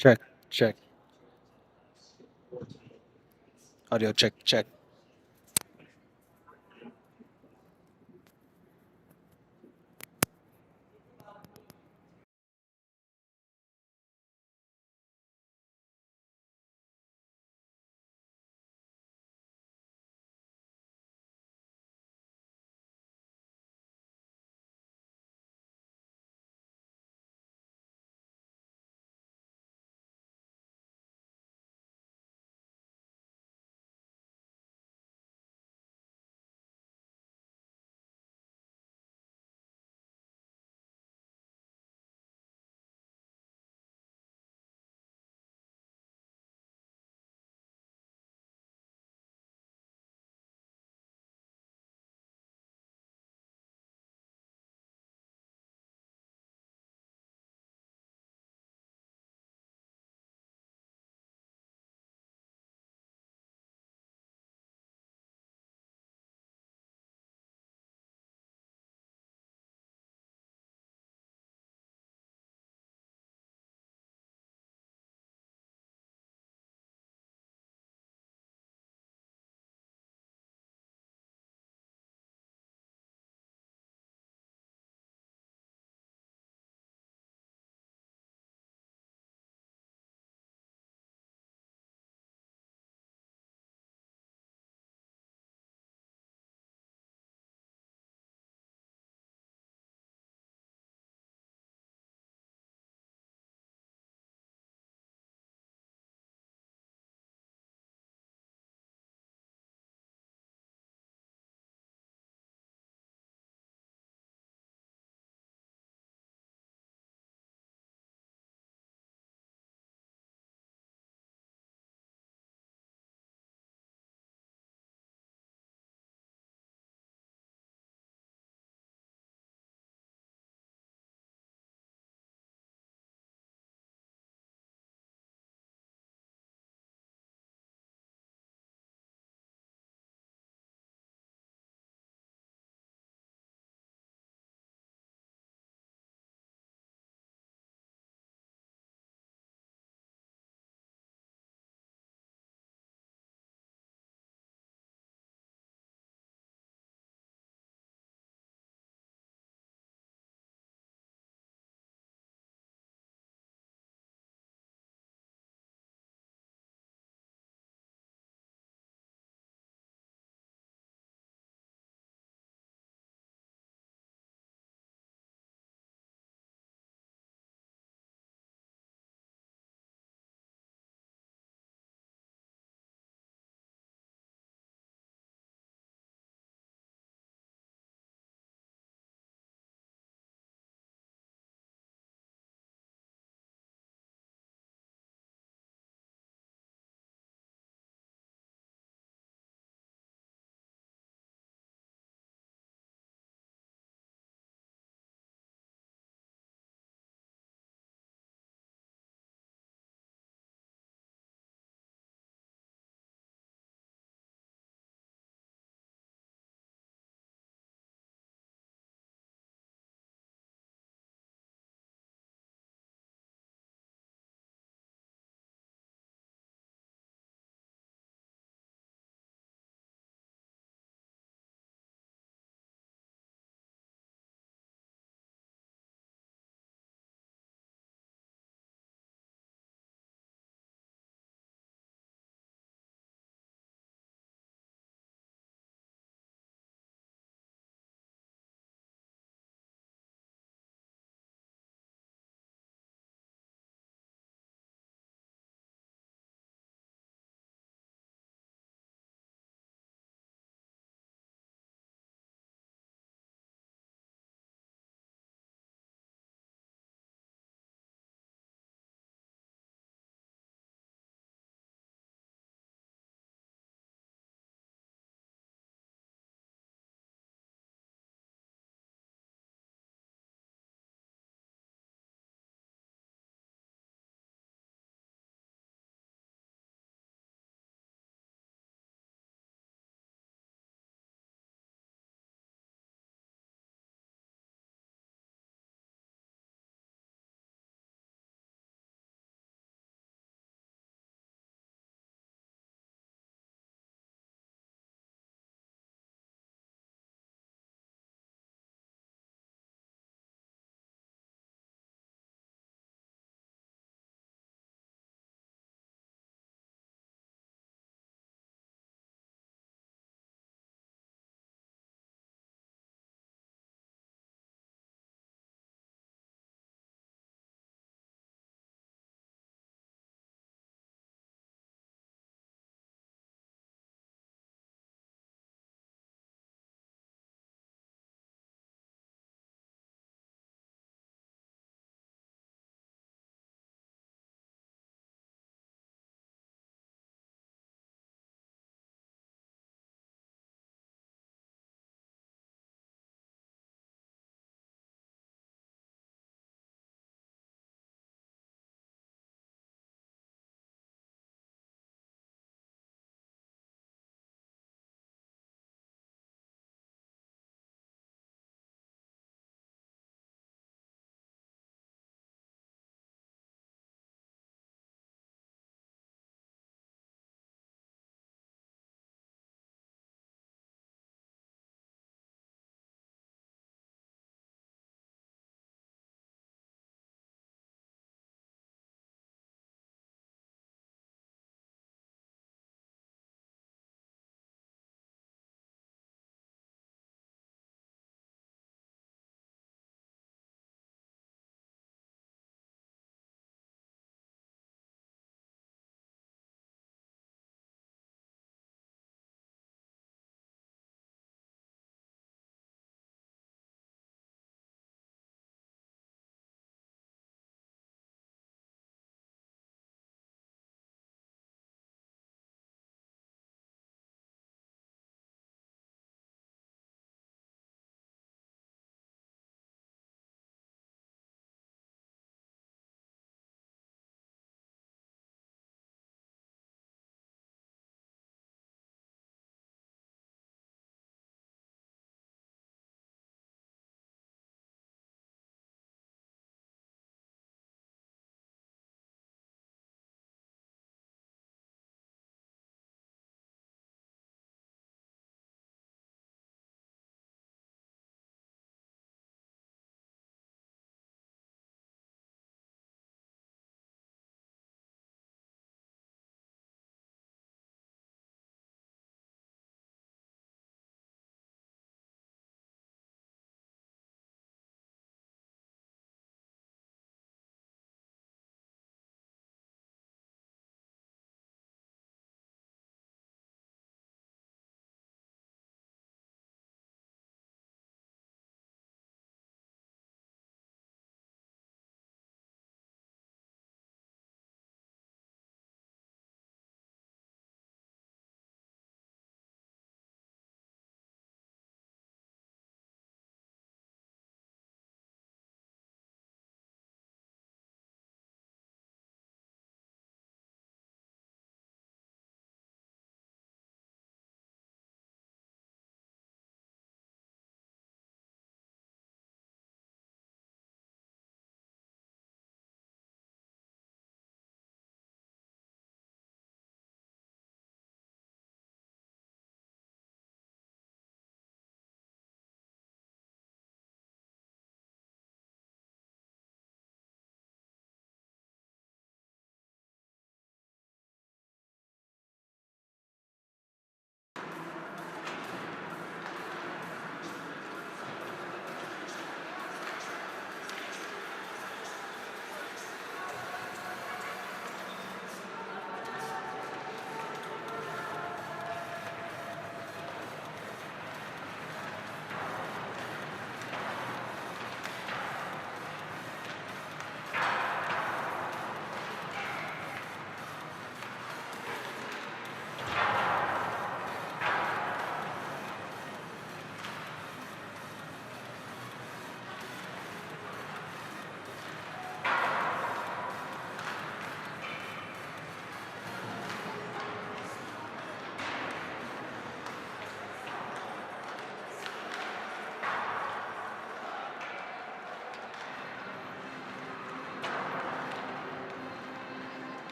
Check, check. Audio check, check.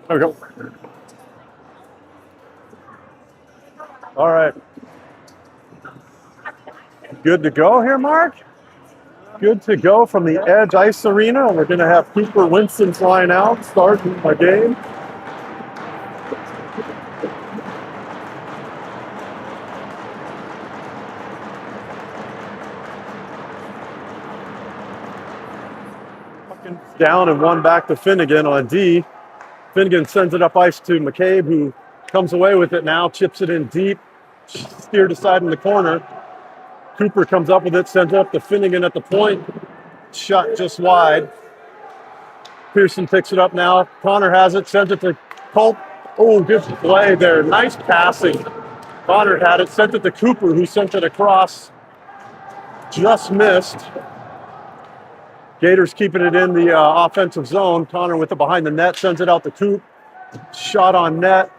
There we go. All right. Good to go here, Mark? Good to go from the Edge Ice Arena. We're going to have Cooper Winston flying out, starting my game. Down and one back to Finnegan on D. Finnegan sends it up ice to McCabe, who comes away with it now, chips it in deep, steered aside in the corner. Cooper comes up with it, sends it up to Finnegan at the point, shot just wide. Pearson picks it up now. Connor has it, sends it to Culp. Oh, good play there. Nice passing. Connor had it, sent it to Cooper, who sent it across. just missed. Gators keeping it in the offensive zone. Connor with it behind the net, sends it out the Coop. Shot on net,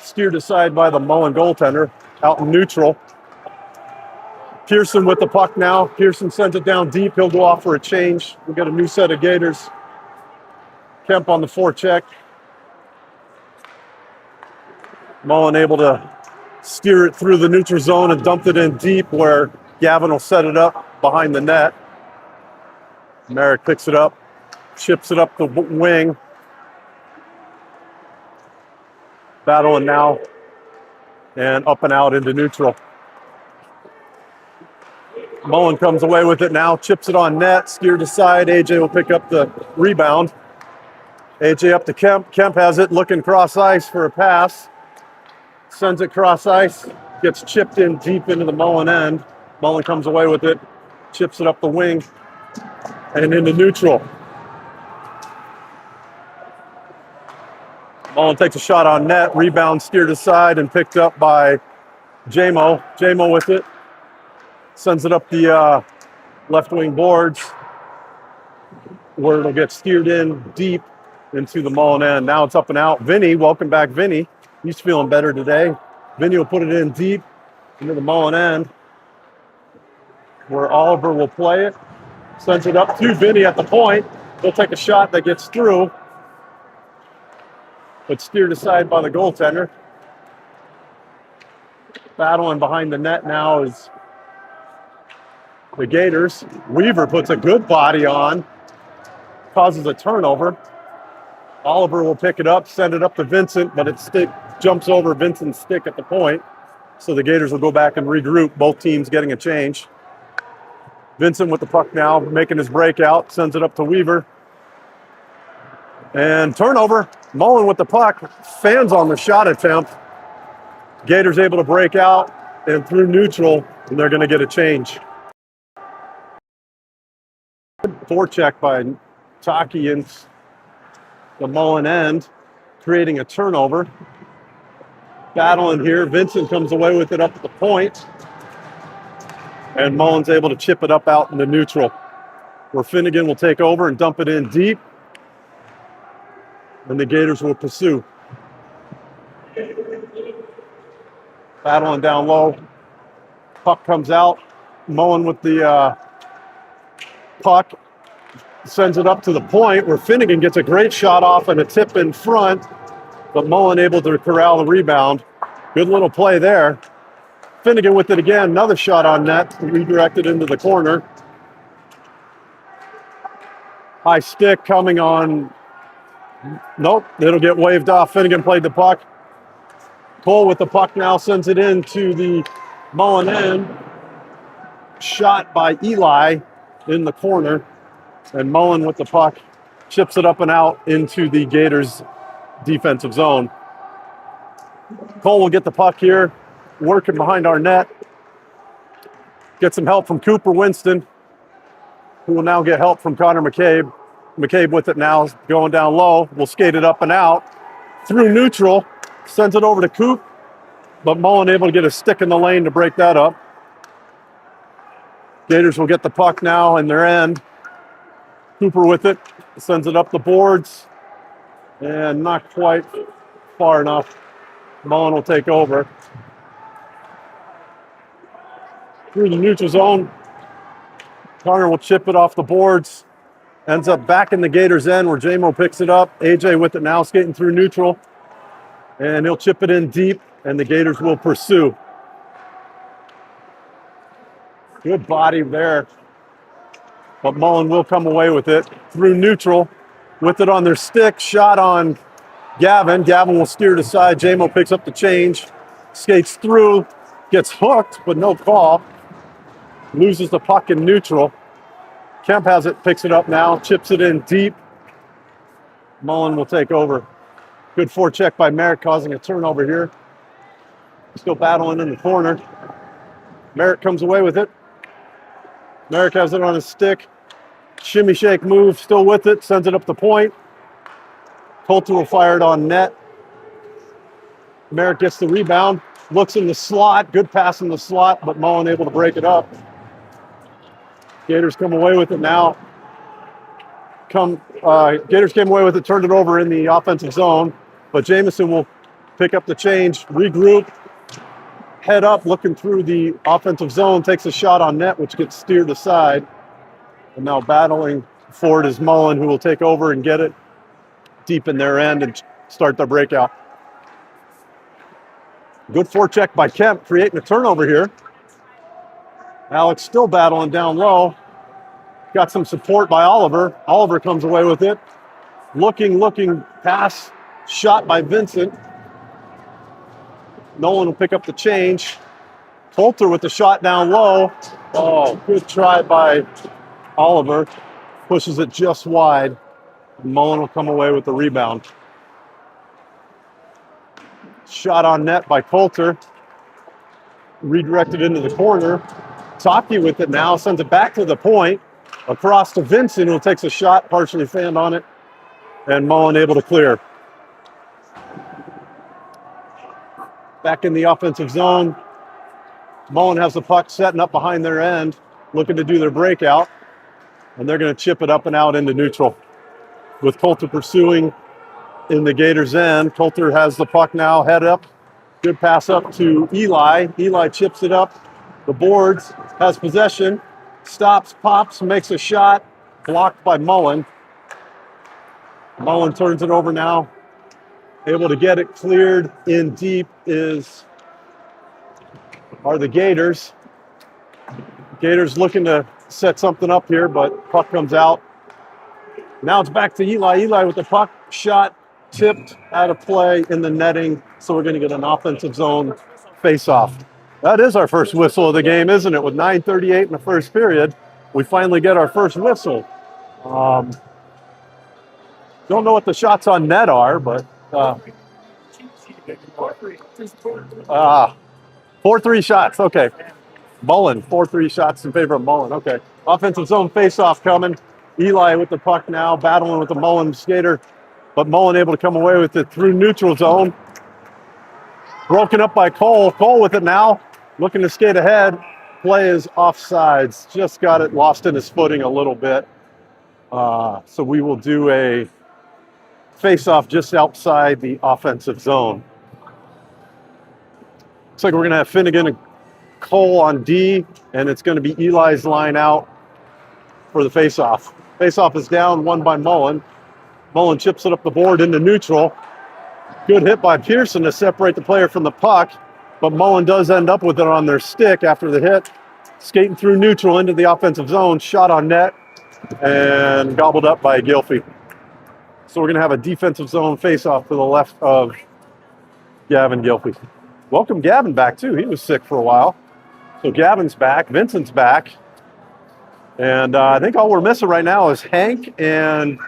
steered aside by the Mullen goaltender, out in neutral. Pearson with the puck now. Pearson sends it down deep. He'll go off for a change. We've got a new set of Gators. Kemp on the forecheck. Mullen able to steer it through the neutral zone and dumped it in deep where Gavin will set it up behind the net. Merrick picks it up, chips it up the wing. Battling now and up and out into neutral. Mullen comes away with it now, chips it on net, steered aside. AJ will pick up the rebound. AJ up to Kemp. Kemp has it, looking cross ice for a pass. Sends it cross ice, gets chipped in deep into the Mullen end. Mullen comes away with it, chips it up the wing and into neutral. Mullen takes a shot on net, rebound steered aside and picked up by Jamo. Jamo with it, sends it up the left wing boards where it'll get steered in deep into the Mullen end. Now it's up and out. Vinny, welcome back, Vinny. He's feeling better today. Vinny will put it in deep into the Mullen end where Oliver will play it. Sends it up to Vinny at the point. He'll take a shot that gets through, but steered aside by the goaltender. Battling behind the net now is the Gators. Weaver puts a good body on, causes a turnover. Oliver will pick it up, send it up to Vincent, but it jumps over Vincent's stick at the point. So the Gators will go back and regroup, both teams getting a change. Vincent with the puck now, making his breakout, sends it up to Weaver. And turnover, Mullen with the puck, fans on the shot attempt. Gators able to break out and through neutral, and they're gonna get a change. Forecheck by Taki in the Mullen end, creating a turnover. Battling here, Vincent comes away with it up at the point, and Mullen's able to chip it up out into neutral, where Finnegan will take over and dump it in deep, and the Gators will pursue. Battling down low, puck comes out, Mullen with the puck, sends it up to the point where Finnegan gets a great shot off and a tip in front, but Mullen able to corral the rebound. Good little play there. Finnegan with it again, another shot on net, redirected into the corner. High stick coming on. Nope, it'll get waved off. Finnegan played the puck. Cole with the puck now sends it into the Mullen end. Shot by Eli in the corner. And Mullen with the puck chips it up and out into the Gators defensive zone. Cole will get the puck here, working behind our net. Get some help from Cooper Winston, who will now get help from Connor McCabe. McCabe with it now, going down low. Will skate it up and out. Through neutral, sends it over to Coop, but Mullen able to get a stick in the lane to break that up. Gators will get the puck now in their end. Cooper with it, sends it up the boards, and not quite far enough. Mullen will take over. Through the neutral zone, Connor will chip it off the boards. Ends up back in the Gators' end where Jamo picks it up. AJ with it now, skating through neutral. And he'll chip it in deep, and the Gators will pursue. Good body there. But Mullen will come away with it through neutral. With it on their stick, shot on Gavin. Gavin will steer it aside. Jamo picks up the change, skates through, gets hooked, but no call. Loses the puck in neutral. Kemp has it, picks it up now, chips it in deep. Mullen will take over. Good forecheck by Merrick, causing a turnover here. Still battling in the corner. Merrick comes away with it. Merrick has it on his stick. Shimmy shake move, still with it, sends it up the point. Coulter will fire it on net. Merrick gets the rebound, looks in the slot, good pass in the slot, but Mullen able to break it up. Gators come away with it now. Gators came away with it, turned it over in the offensive zone, but Jamison will pick up the change, regroup, head up, looking through the offensive zone, takes a shot on net, which gets steered aside. And now battling for it is Mullen, who will take over and get it deep in their end and start their breakout. Good forecheck by Kemp, creating a turnover here. Alex still battling down low. Got some support by Oliver. Oliver comes away with it. Looking, pass, shot by Vincent. Nolan will pick up the change. Coulter with the shot down low. Oh, good try by Oliver. Pushes it just wide. Mullen will come away with the rebound. Shot on net by Coulter. Redirected into the corner. Taki with it now, sends it back to the point. Across to Vincent, who takes a shot, partially fanned on it. And Mullen able to clear. Back in the offensive zone. Mullen has the puck setting up behind their end, looking to do their breakout. And they're going to chip it up and out into neutral. With Coulter pursuing in the Gators' end. Coulter has the puck now, head up. Good pass up to Eli. Eli chips it up. The boards, has possession. Stops, pops, makes a shot. Blocked by Mullen. Mullen turns it over now. Able to get it cleared in deep are the Gators. Gators looking to set something up here, but puck comes out. Now it's back to Eli. Eli with the puck, shot, tipped out of play in the netting. So we're going to get an offensive zone face-off. That is our first whistle of the game, isn't it? With 9:38 in the first period, we finally get our first whistle. Don't know what the shots on net are, but 4-3 shots. Okay. Mullen, 4-3 shots in favor of Mullen. Okay. Offensive zone face-off coming. Eli with the puck now, battling with the Mullen skater, but Mullen able to come away with it through neutral zone. Broken up by Cole. Cole with it now, looking to skate ahead. Play is offsides. Just got it lost in his footing a little bit. So we will do a face-off just outside the offensive zone. Looks like we're going to have Finnegan and Cole on D, and it's going to be Eli's line out for the face-off. Face-off is down, won by Mullen. Mullen chips it up the board into neutral. Good hit by Pearson to separate the player from the puck, but Mullen does end up with it on their stick after the hit. Skating through neutral into the offensive zone, shot on net, and gobbled up by Gilfie. So we're going to have a defensive zone face-off to the left of Gavin Gilfie. Welcome Gavin back, too. He was sick for a while. So Gavin's back, Vincent's back. And I think all we're missing right now is Hank and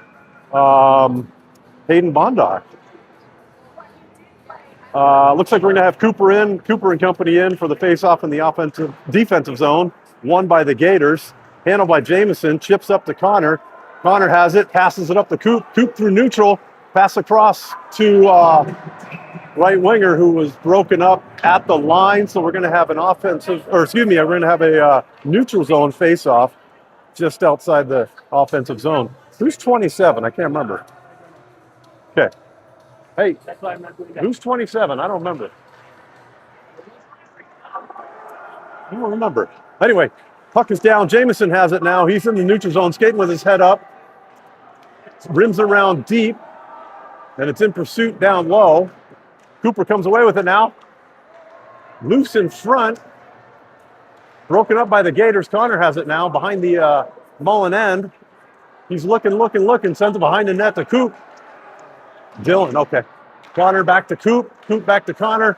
Hayden Bondar. Looks like we're going to have Cooper and company in for the face-off in the defensive zone. Won by the Gators. Handled by Jamison. Chips up to Connor. Connor has it. Passes it up to Coop. Coop through neutral. Pass across to right winger who was broken up at the line. So we're going to have we're going to have a neutral zone face-off just outside the offensive zone. Who's 27? I can't remember. Okay. Hey, who's 27? I don't remember. I don't remember. Anyway, puck is down. Jamison has it now. He's in the neutral zone, skating with his head up. Rims around deep, and it's in pursuit down low. Cooper comes away with it now. Loose in front. Broken up by the Gators. Connor has it now behind the Mullen end. He's looking, sends it behind the net to Coop. Dylan, okay. Connor back to Coop. Coop back to Connor.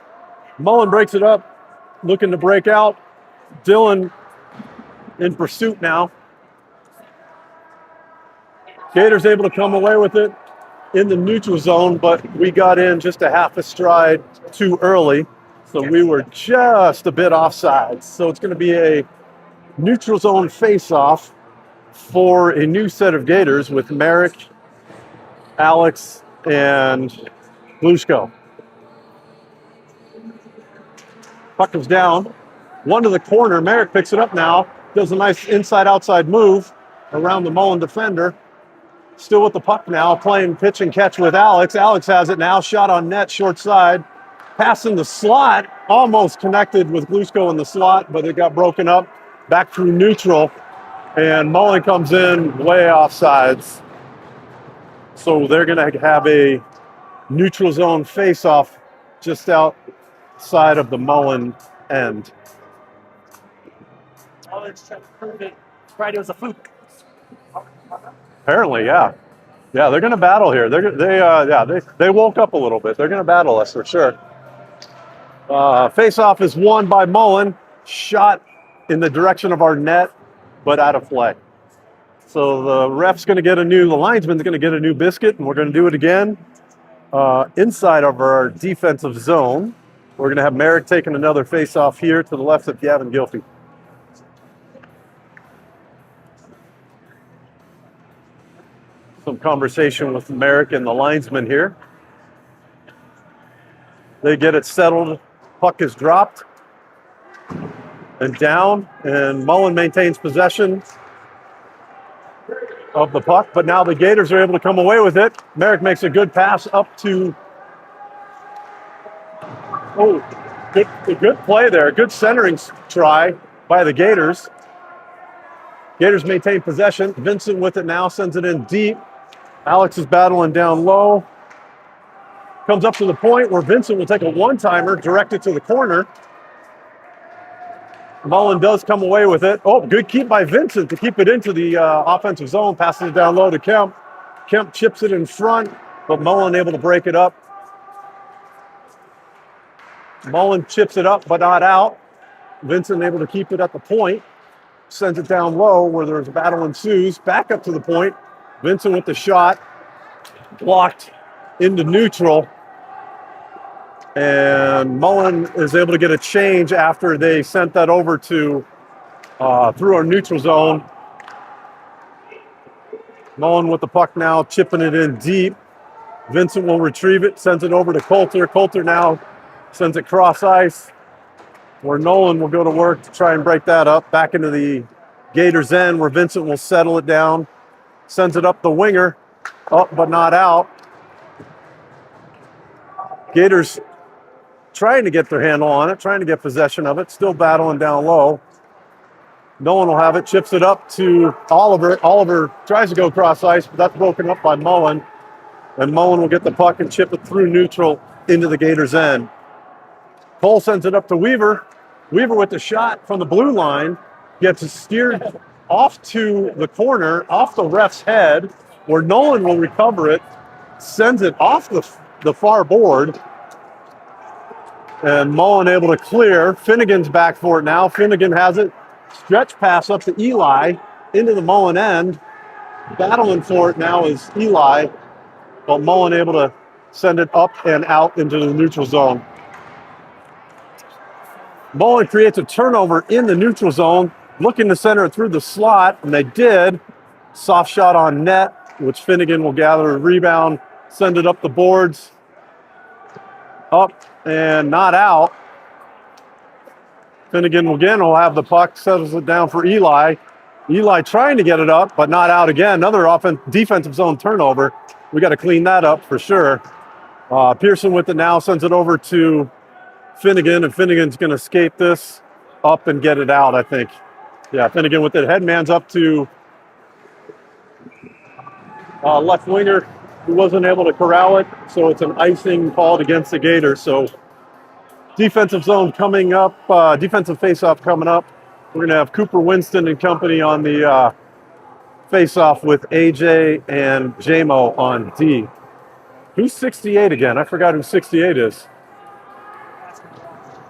Mullen breaks it up, looking to break out. Dylan in pursuit now. Gators able to come away with it in the neutral zone, but we got in just a half a stride too early. So we were just a bit offside. So it's going to be a neutral zone face-off for a new set of Gators with Merrick, Alex, and Glushko. Puck comes down. One to the corner. Merrick picks it up now. does a nice inside-outside move around the Mullen defender. Still with the puck now, playing pitch and catch with Alex. Alex has it now, shot on net, short side. Pass in the slot, almost connected with Glusko in the slot, but it got broken up. Back through neutral, and Mullen comes in way offsides. So they're going to have a neutral zone face-off just outside of the Mullen end. Mullen's trying to prove it. Friday was a fluke. Apparently, yeah. Yeah, they're going to battle here. They woke up a little bit. They're going to battle us for sure. Face-off is won by Mullen. Shot in the direction of our net, but out of play. So the the linesman's going to get a new biscuit, and we're going to do it again inside of our defensive zone. We're going to have Merrick taking another face-off here to the left of Gavin Gilfie. Some conversation with Merrick and the linesman here. They get it settled. Puck is dropped and down, and Mullen maintains possession of the puck, but now the Gators are able to come away with it. Merrick makes a good pass up to... good play there. Good centering try by the Gators. Gators maintain possession. Vincent with it now, sends it in deep. Alex is battling down low. Comes up to the point where Vincent will take a one-timer, direct it to the corner. Mullen does come away with it. Oh, good keep by Vincent to keep it into the offensive zone. Passes it down low to Kemp. Kemp chips it in front, but Mullen able to break it up. Mullen chips it up, but not out. Vincent able to keep it at the point. Sends it down low where there's a battle ensues. Back up to the point. Vincent with the shot. Blocked into neutral. And Mullen is able to get a change after they sent that over to through our neutral zone. Mullen with the puck now, chipping it in deep. Vincent will retrieve it, sends it over to Coulter. Coulter now sends it cross ice, where Nolan will go to work to try and break that up. Back into the Gators' end, where Vincent will settle it down. Sends it up the winger, up but not out. Gators trying to get their handle on it, trying to get possession of it, still battling down low. Nolan will have it, chips it up to Oliver. Oliver tries to go cross ice, but that's broken up by Mullen. And Mullen will get the puck and chip it through neutral into the Gators' end. Cole sends it up to Weaver. Weaver with the shot from the blue line, gets it steered off to the corner, off the ref's head, where Nolan will recover it, sends it off the far board, and Mullen able to clear. Finnegan's back for it now. Finnegan has it. Stretch pass up to Eli into the Mullen end. Battling for it now is Eli, but Mullen able to send it up and out into the neutral zone. Mullen creates a turnover in the neutral zone, looking to center it through the slot, and they did. Soft shot on net, which Finnegan will gather a rebound, send it up the boards. Up and not out. Finnegan again will have the puck, settles it down for Eli. Eli trying to get it up, but not out again. Another defensive zone turnover. We got to clean that up for sure. Pearson with it now, sends it over to Finnegan, and Finnegan's going to skate this up and get it out, I think. Yeah, Finnegan with it. Headman's up to left winger, who wasn't able to corral it, so it's an icing called against the Gators. So defensive zone coming up, defensive face-off coming up. We're going to have Cooper Winston and company on the face-off with AJ and JMO on D. Who's 68 again? I forgot who 68 is.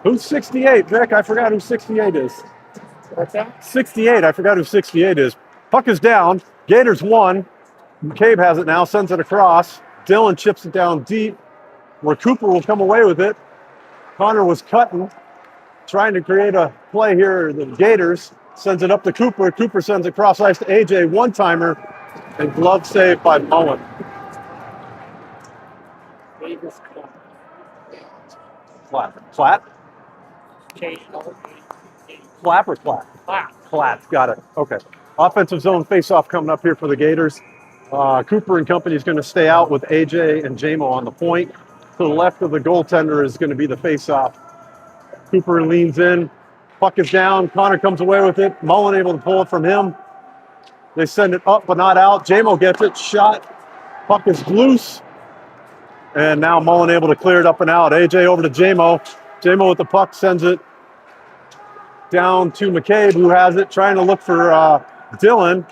Who's 68, Vic? I forgot who 68 is. What's that? 68, I forgot who 68 is. Puck is down. Gators won. McCabe has it now, sends it across. Dylan chips it down deep, where Cooper will come away with it. Connor was cutting, trying to create a play here. The Gators sends it up to Cooper. Cooper sends it cross ice to AJ, one-timer, and glove save by Mullen. Davis. Flat. Flap or flat? Flat, got it. Okay. Offensive zone face-off coming up here for the Gators. Cooper and company is going to stay out with AJ and JMO on the point. To the left of the goaltender is going to be the face-off. Cooper leans in. Puck is down. Connor comes away with it. Mullen able to pull it from him. They send it up but not out. JMO gets it. Shot. Puck is loose. And now Mullen able to clear it up and out. AJ over to JMO. JMO with the puck sends it down to McCabe, who has it, trying to look for Dylan.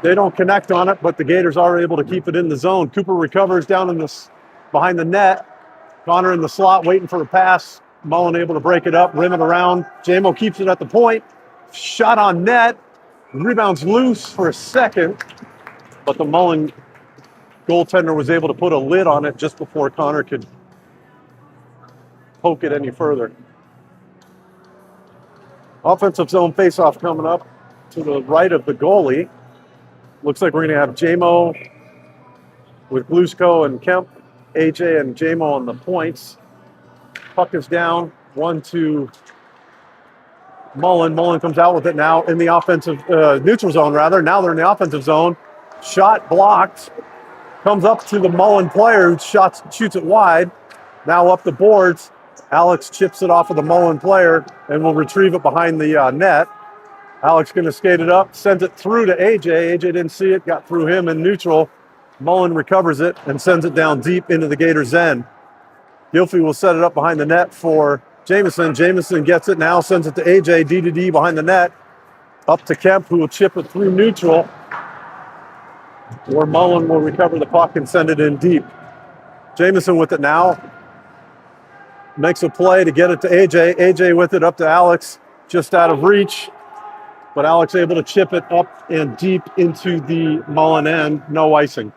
They don't connect on it, but the Gators are able to keep it in the zone. Cooper recovers down in this behind the net. Connor in the slot waiting for a pass. Mullen able to break it up, rim it around. JMO keeps it at the point. Shot on net. Rebounds loose for a second, but the Mullen goaltender was able to put a lid on it just before Connor could poke it any further. Offensive zone faceoff coming up to the right of the goalie. Looks like we're going to have JMO with Glusko and Kemp, AJ and JMO on the points. Puck is down, 1 to Mullen. Mullen comes out with it now in the offensive, neutral zone rather. Now they're in the offensive zone. Shot blocked. Comes up to the Mullen player who shoots it wide. Now up the boards. Alex chips it off of the Mullen player and will retrieve it behind the net. Alex going to skate it up, sends it through to AJ. AJ didn't see it, got through him in neutral. Mullen recovers it and sends it down deep into the Gators' end. Gilfie will set it up behind the net for Jamison. Jamison gets it now, sends it to AJ, D to D behind the net. Up to Kemp, who will chip it through neutral. Where Mullen will recover the puck and send it in deep. Jamison with it now. Makes a play to get it to AJ. AJ with it up to Alex, just out of reach. But Alex able to chip it up and deep into the Mullen end. No icing.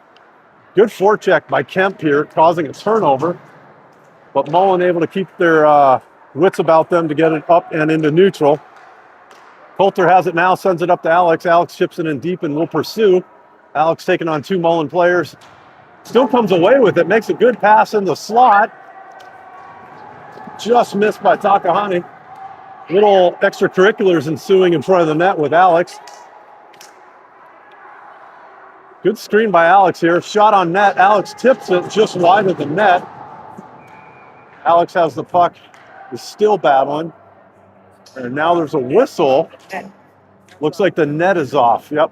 Good forecheck by Kemp here, causing a turnover. But Mullen able to keep their wits about them to get it up and into neutral. Coulter has it now, sends it up to Alex. Alex chips it in deep and will pursue. Alex taking on 2 Mullen players. Still comes away with it, makes a good pass in the slot. Just missed by Takahani. Little extracurriculars ensuing in front of the net with Alex. Good screen by Alex here. Shot on net. Alex tips it just wide of the net. Alex has the puck. Is still battling. And now there's a whistle. Looks like the net is off. Yep.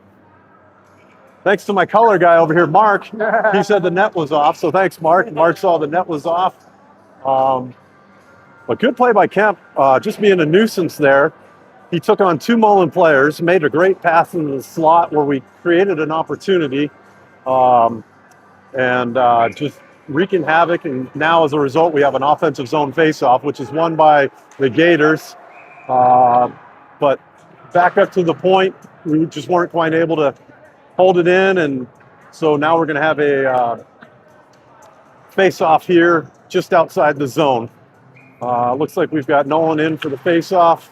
Thanks to my color guy over here, Mark. He said the net was off, so thanks, Mark. Mark saw the net was off. But good play by Kemp, just being a nuisance there. He took on 2 Mullen players, made a great pass into the slot where we created an opportunity, and just wreaking havoc. And now, as a result, we have an offensive zone faceoff, which is won by the Gators. But back up to the point, we just weren't quite able to hold it in, and so now we're going to have a face-off here just outside the zone. Looks like we've got Nolan in for the face-off.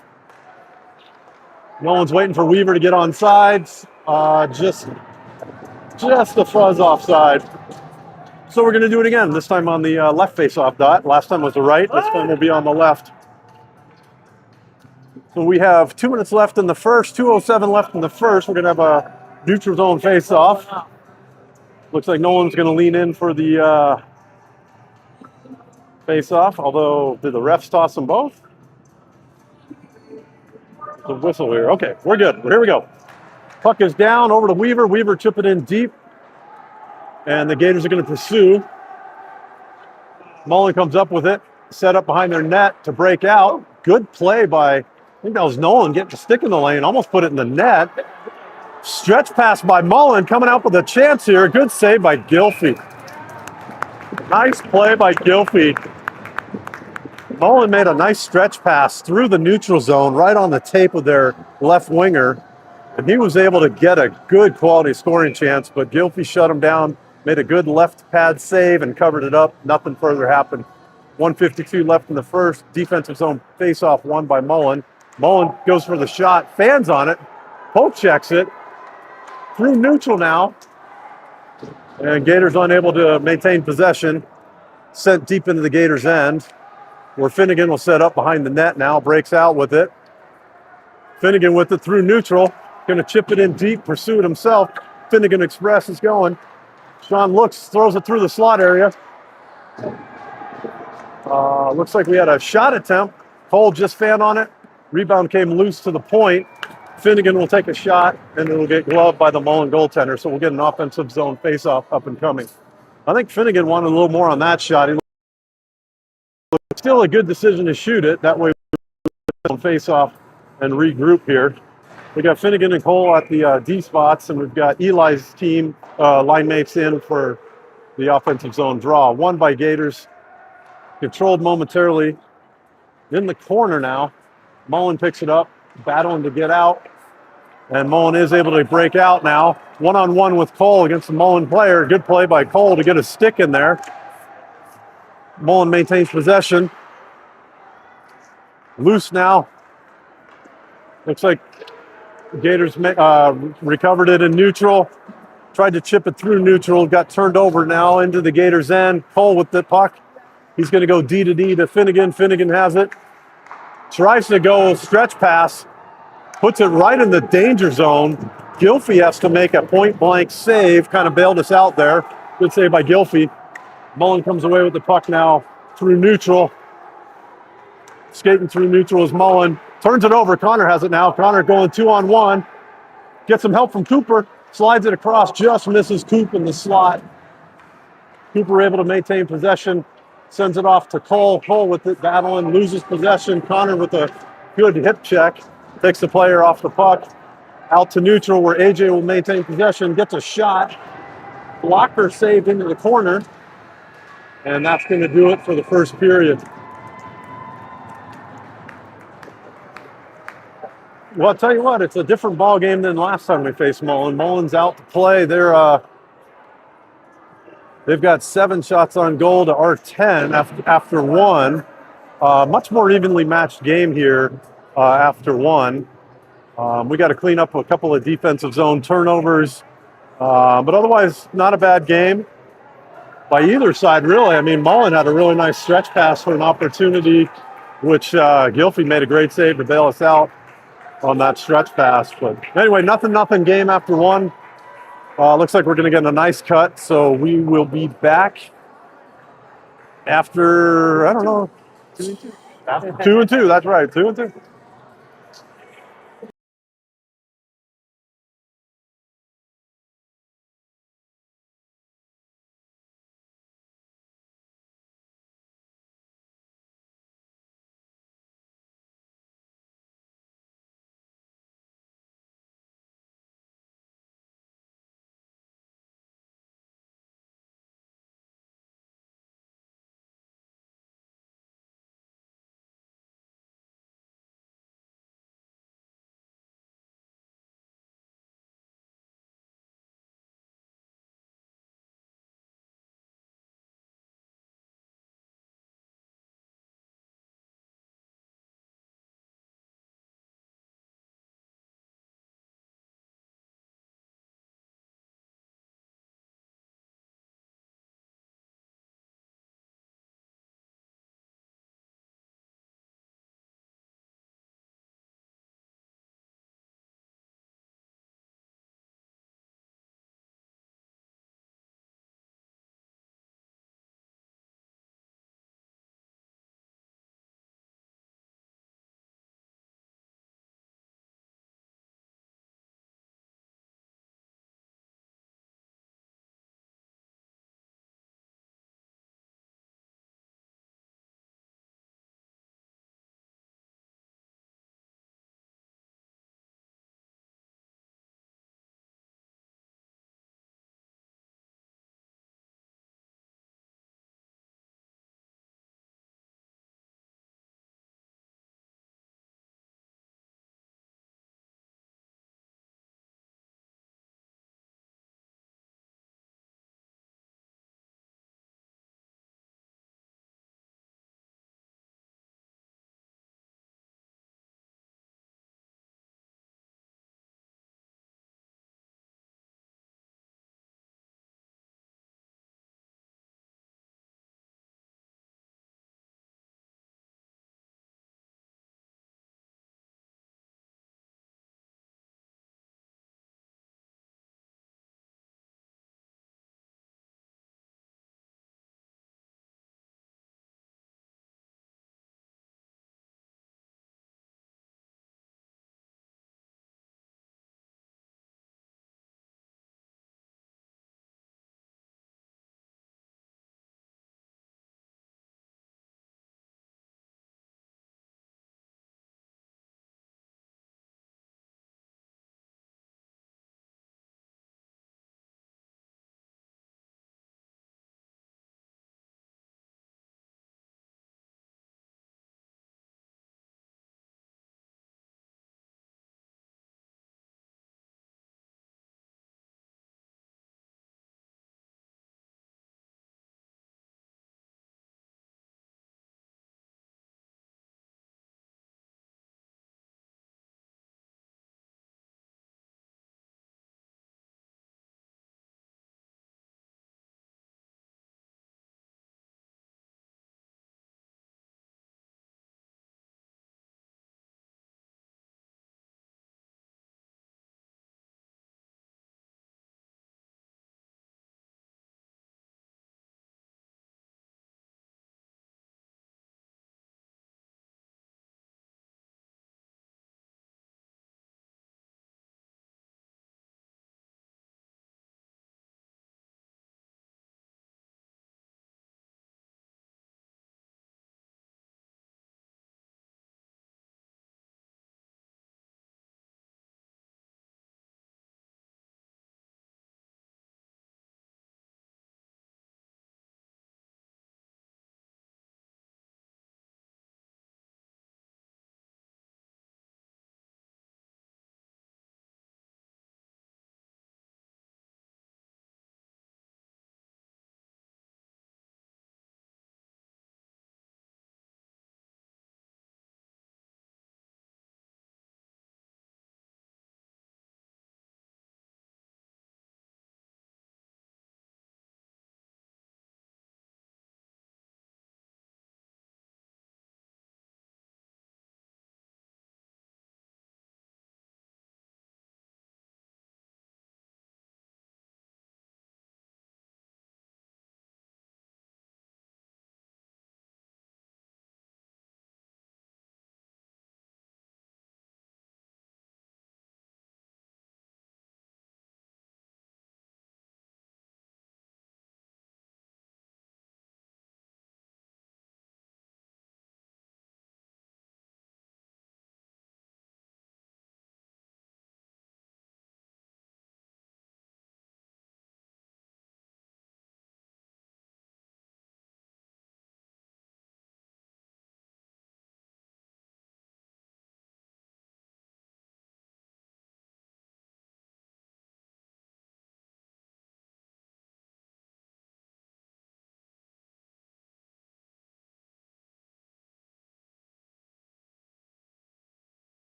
Nolan's waiting for Weaver to get on sides. Just a fuzz offside. So we're going to do it again, this time on the left face-off dot. Last time was the right, this time will be on the left. So we have 2 minutes left in the first, 2:07 left in the first. We're going to have a neutral zone face-off. Looks like Nolan's going to lean in for the face-off, although did the refs toss them both? The whistle here. Okay, we're good. Here we go. Puck is down over to Weaver. Weaver chip it in deep. And the Gators are going to pursue. Mullen comes up with it. Set up behind their net to break out. Good play by, I think that was Nolan, getting the stick in the lane. Almost put it in the net. Stretch pass by Mullen, coming out with a chance here. Good save by Gilfie. Nice play by Gilfie. Mullen made a nice stretch pass through the neutral zone, right on the tape of their left winger. And he was able to get a good quality scoring chance, but Gilfie shut him down, made a good left pad save and covered it up. Nothing further happened. 1:52 left in the first. Defensive zone face-off won by Mullen. Mullen goes for the shot, fans on it, poke checks it. Through neutral now. And Gators unable to maintain possession. Sent deep into the Gators' end. where Finnegan will set up behind the net now, breaks out with it. Finnegan with it through neutral, going to chip it in deep, pursue it himself. Finnegan Express is going. Sean looks, throws it through the slot area. Looks like we had a shot attempt. Cole just fan on it. Rebound came loose to the point. Finnegan will take a shot, and it'll get gloved by the Mullen goaltender, so we'll get an offensive zone faceoff up and coming. I think Finnegan wanted a little more on that shot. He still a good decision to shoot it. That way we'll face off and regroup here. We got Finnegan and Cole at the D spots, and we've got Eli's team line mates in for the offensive zone draw. One by Gators, controlled momentarily. In the corner now, Mullen picks it up, battling to get out, and Mullen is able to break out now. One-on-one with Cole against the Mullen player. Good play by Cole to get a stick in there. Mullen maintains possession. Loose now. Looks like Gators recovered it in neutral. Tried to chip it through neutral. Got turned over now into the Gators end. Cole with the puck. He's going to go D to D to Finnegan. Finnegan has it. Tries to go stretch pass. Puts it right in the danger zone. Gilfie has to make a point-blank save. Kind of bailed us out there. Good save by Gilfie. Mullen comes away with the puck now through neutral. Skating through neutral is Mullen. Turns it over. Connor has it now. Connor going 2-on-1. Gets some help from Cooper. Slides it across. Just misses Coop in the slot. Cooper able to maintain possession. Sends it off to Cole. Cole with it battling. Loses possession. Connor with a good hip check. Takes the player off the puck. Out to neutral where AJ will maintain possession. Gets a shot. Blocker saved into the corner. And that's going to do it for the first period. Well, I'll tell you what, it's a different ball game than last time we faced Mullen. Mullen's out to play. They've got 7 shots on goal to our 10 after one. Much more evenly matched game here after one. We got to clean up a couple of defensive zone turnovers, but otherwise not a bad game by either side, really. I mean, Mullen had a really nice stretch pass for an opportunity, which Gilfie made a great save to bail us out on that stretch pass. But anyway, nothing game after one. Looks like we're going to get a nice cut, so we will be back after, I don't know, 2-2. That's right, 2-2.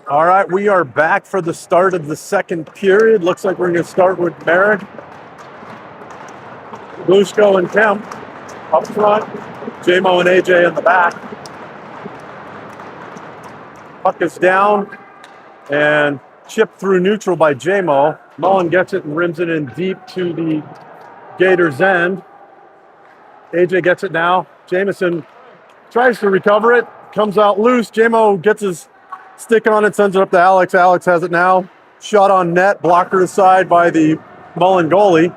All right, we are back for the start of the second period. Looks like we're going to start with Merrick, Blushko, and Kemp up front. JMO and AJ in the back. Puck is down and chipped through neutral by JMO. Mullen gets it and rims it in deep to the Gators' end. AJ gets it now. Jamison tries to recover it, comes out loose. JMO gets his stick on it, sends it up to Alex. Alex has it now. Shot on net, blocker aside by the Mullen goalie.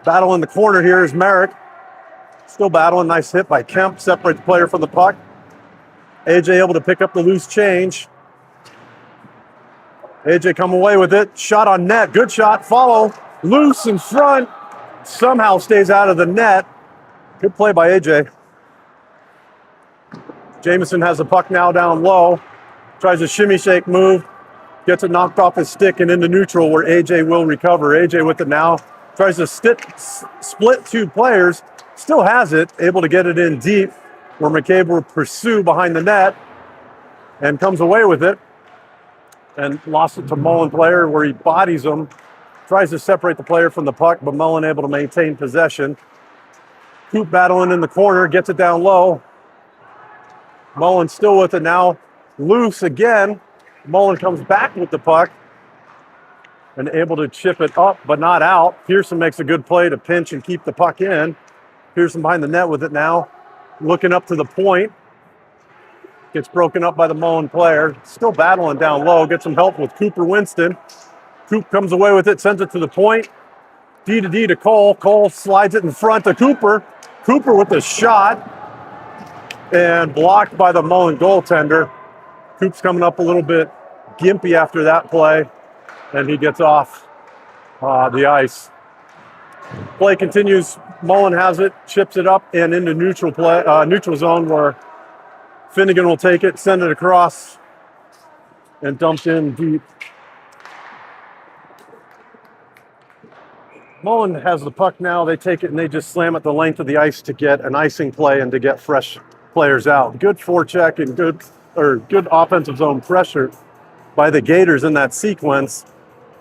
Battle in the corner here is Merrick. Still battling. Nice hit by Kemp. Separates the player from the puck. AJ able to pick up the loose change. AJ come away with it. Shot on net. Good shot. Follow. Loose in front. Somehow stays out of the net. Good play by AJ. Jamison has the puck now down low. Tries a shimmy shake move. Gets it knocked off his stick and into neutral where AJ will recover. AJ with it now. Tries to split two players. Still has it. Able to get it in deep where McCabe will pursue behind the net and comes away with it. And lost it to Mullen player where he bodies him. Tries to separate the player from the puck, but Mullen able to maintain possession. Coop battling in the corner. Gets it down low. Mullen still with it now. Loose again. Mullen comes back with the puck and able to chip it up, but not out. Pearson makes a good play to pinch and keep the puck in. Pearson behind the net with it now. Looking up to the point. Gets broken up by the Mullen player. Still battling down low. Gets some help with Cooper Winston. Coop comes away with it, sends it to the point. D to D to Cole. Cole slides it in front to Cooper. Cooper with the shot. And blocked by the Mullen goaltender. Coop's coming up a little bit gimpy after that play, and he gets off the ice. Play continues. Mullen has it, chips it up, and into neutral zone where Finnegan will take it, send it across, and dumped in deep. Mullen has the puck now. They take it and they just slam it the length of the ice to get an icing play and to get fresh players out. Good forecheck and good offensive zone pressure by the Gators in that sequence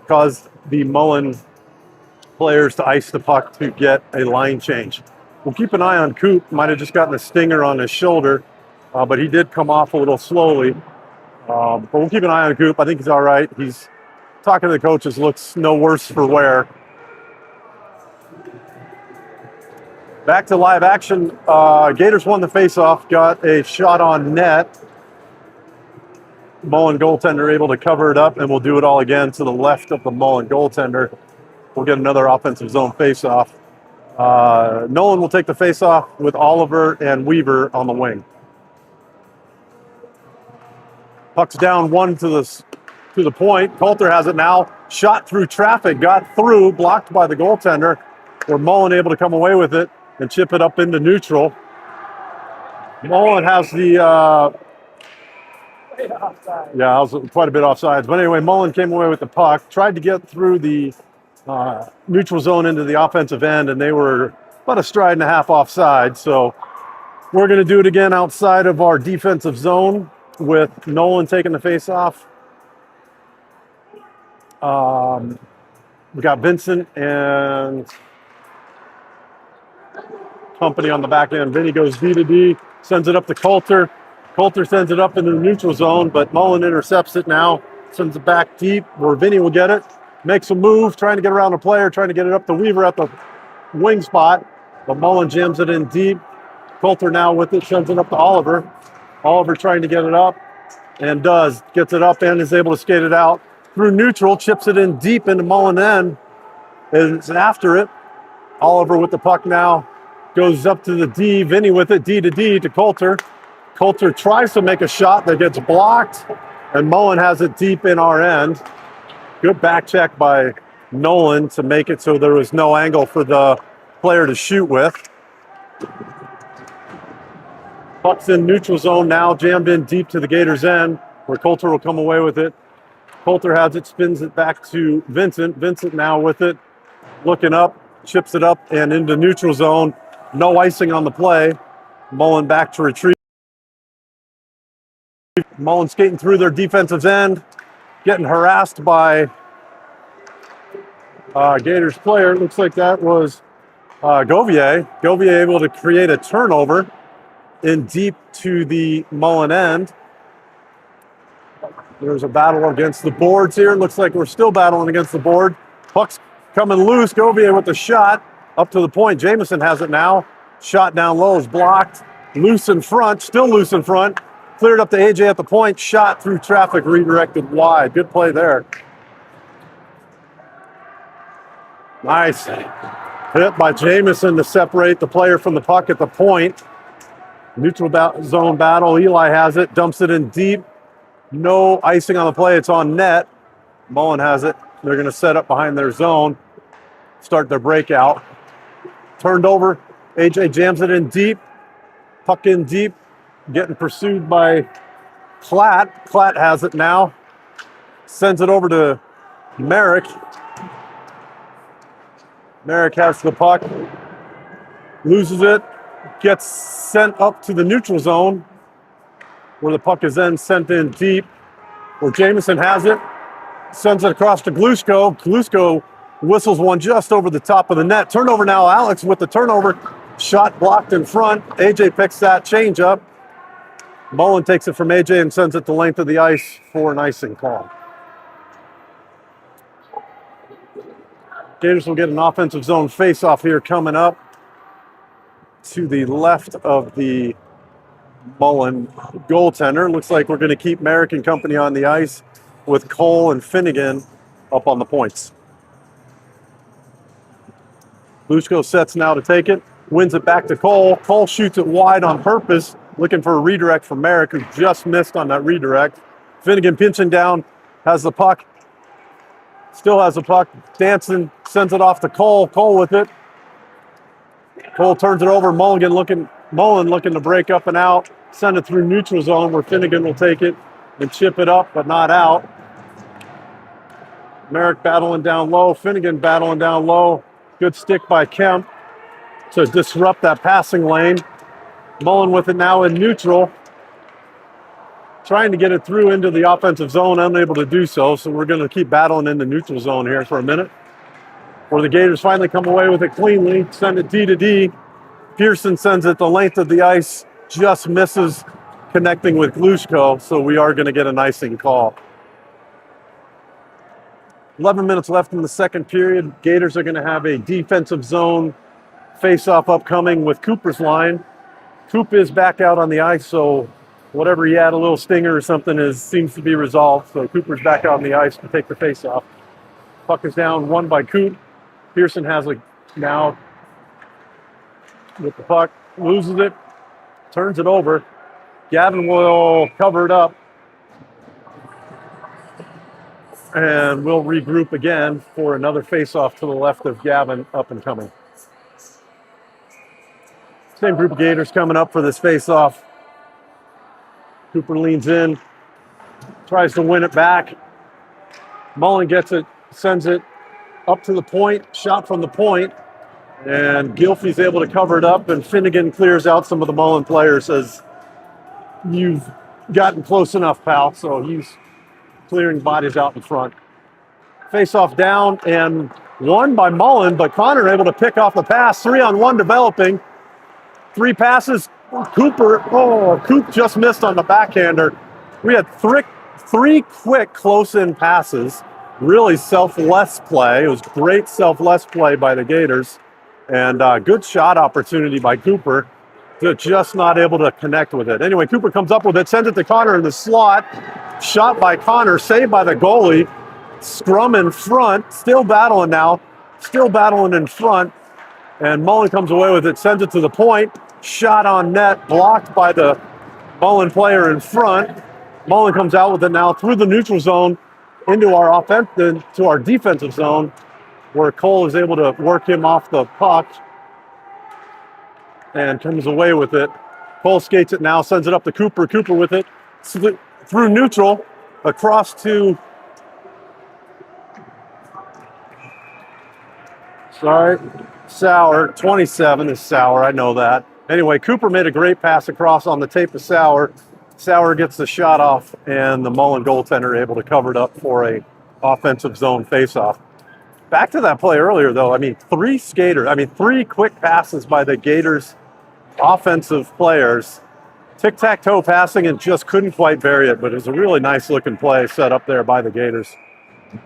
caused the Mullen players to ice the puck to get a line change. We'll keep an eye on Coop. Might have just gotten a stinger on his shoulder, but he did come off a little slowly. But we'll keep an eye on Coop. I think he's all right. He's talking to the coaches, looks no worse for wear. Back to live action. Gators won the faceoff, got a shot on net. Mullen goaltender able to cover it up, and we'll do it all again to the left of the Mullen goaltender. We'll get another offensive zone faceoff. Nolan will take the faceoff with Oliver and Weaver on the wing. Puck's down one to the point. Coulter has it now. Shot through traffic, got through, blocked by the goaltender. Where Mullen able to come away with it and chip it up into neutral. Mullen has the I was quite a bit offsides. But anyway, Mullen came away with the puck, tried to get through the neutral zone into the offensive end, and they were about a stride and a half offside. So we're going to do it again outside of our defensive zone with Nolan taking the faceoff. We got Vincent and company on the back end. Vinny goes D to D, sends it up to Coulter. Coulter sends it up into the neutral zone, but Mullen intercepts it now, sends it back deep where Vinny will get it. Makes a move, trying to get around a player, trying to get it up to Weaver at the wing spot, but Mullen jams it in deep. Coulter now with it, sends it up to Oliver. Oliver trying to get it up, and does. Gets it up and is able to skate it out. Through neutral, chips it in deep into Mullen end. Is after it. Oliver with the puck now. Goes up to the D. Vinny with it, D to D to Coulter. Coulter tries to make a shot that gets blocked, and Mullen has it deep in our end. Good back check by Nolan to make it so there was no angle for the player to shoot with. Puck's in neutral zone now, jammed in deep to the Gators' end, where Coulter will come away with it. Coulter has it, spins it back to Vincent. Vincent now with it, looking up, chips it up and into neutral zone. No icing on the play. Mullen back to retrieve. Mullen skating through their defensive end, getting harassed by Gators player. Looks like that was Govier. Govier able to create a turnover in deep to the Mullen end. There's a battle against the boards here. Looks like we're still battling against the board. Puck's coming loose. Govier with the shot up to the point. Jamison has it now. Shot down low is blocked. Loose in front, still loose in front. Cleared up to AJ at the point. Shot through traffic, redirected wide. Good play there. Nice hit by Jamison to separate the player from the puck at the point. Neutral zone battle. Eli has it, dumps it in deep. No icing on the play. It's on net. Mullen has it. They're going to set up behind their zone, start their breakout. Turned over. AJ jams it in deep. Puck in deep. Getting pursued by Klatt. Klatt has it now. Sends it over to Merrick. Merrick has the puck. Loses it. Gets sent up to the neutral zone, where the puck is then sent in deep, where Jamison has it. Sends it across to Glusko. Glusko whistles one just over the top of the net. Turnover now. Alex with the turnover. Shot blocked in front. AJ picks that change up. Mullen takes it from AJ and sends it the length of the ice for an icing call. Gators will get an offensive zone face-off here coming up to the left of the Mullen goaltender. Looks like we're going to keep Merrick and company on the ice with Cole and Finnegan up on the points. Lushko sets now to take it, wins it back to Cole. Cole shoots it wide on purpose, looking for a redirect from Merrick, who just missed on that redirect. Finnegan pinching down, has the puck, still has the puck. Danson sends it off to Cole. Cole with it. Cole turns it over. Mullen looking to break up and out. Send it through neutral zone where Finnegan will take it and chip it up, but not out. Merrick battling down low. Finnegan battling down low. Good stick by Kemp to disrupt that passing lane. Mullen with it now in neutral. Trying to get it through into the offensive zone, unable to do so. So we're going to keep battling in the neutral zone here for a minute. Where the Gators finally come away with it cleanly. Send it D to D. Pearson sends it the length of the ice. Just misses connecting with Glushko. So we are going to get an icing call. 11 minutes left in the second period. Gators are going to have a defensive zone face-off upcoming with Cooper's line. Coop is back out on the ice, so whatever he had, a little stinger or something, seems to be resolved. So Cooper's back out on the ice to take the face-off. Puck is down, won by Coop. Pearson has it now with the puck, loses it, turns it over. Gavin will cover it up. And we'll regroup again for another face-off to the left of Gavin, up and coming. Same group of Gators coming up for this face-off. Cooper leans in, tries to win it back. Mullen gets it, sends it up to the point, shot from the point, and Gilfie's able to cover it up, and Finnegan clears out some of the Mullen players, says, "You've gotten close enough, pal," so he's clearing bodies out in front. Face-off down and won by Mullen, but Connor able to pick off the pass. 3-on-1 developing. 3 passes. Coop just missed on the backhander. We had three quick close-in passes. Really selfless play. It was great selfless play by the Gators. And good shot opportunity by Cooper. Just not able to connect with it. Anyway, Cooper comes up with it, sends it to Connor in the slot. Shot by Connor, saved by the goalie. Scrum in front, still battling now. Still battling in front. And Mullen comes away with it, sends it to the point. Shot on net, blocked by the Mullen player in front. Mullen comes out with it now through the neutral zone into our defensive zone, where Cole is able to work him off the puck and comes away with it. Cole skates it now, sends it up to Cooper. Cooper with it through neutral, across to Sauer. 27 is Sauer, I know that. Anyway, Cooper made a great pass across on the tape of Sauer. Sauer gets the shot off, and the Mullen goaltender able to cover it up for a offensive zone faceoff. Back to that play earlier, though. I mean, three quick passes by the Gators offensive players. Tic-tac-toe passing and just couldn't quite bury it, but it was a really nice looking play set up there by the Gators.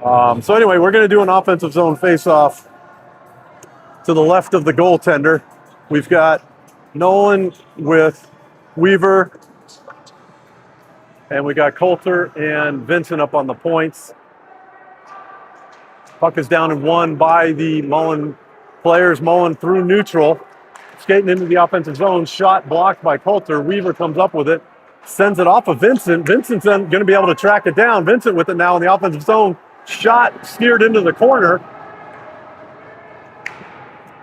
So anyway, we're going to do an offensive zone face-off to the left of the goaltender. We've got Nolan with Weaver, and we got Coulter and Vincent up on the points. Puck is down and won by the Mullen players. Mullen through neutral, skating into the offensive zone. Shot blocked by Coulter. Weaver comes up with it, sends it off of Vincent. Vincent's then going to be able to track it down. Vincent with it now in the offensive zone. Shot steered into the corner.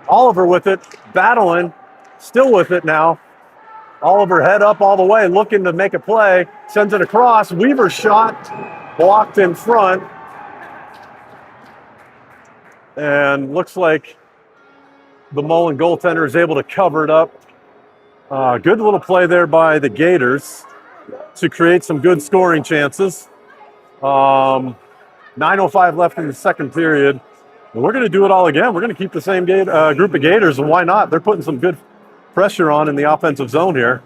Oliver with it, battling, still with it now. Oliver head up all the way, looking to make a play. Sends it across. Weaver shot blocked in front. And looks like the Mullen goaltender is able to cover it up. Good little play there by the Gators to create some good scoring chances. 9:05 left in the second period. And we're going to do it all again. We're going to keep the same group of Gators, and why not? They're putting some good pressure on in the offensive zone here.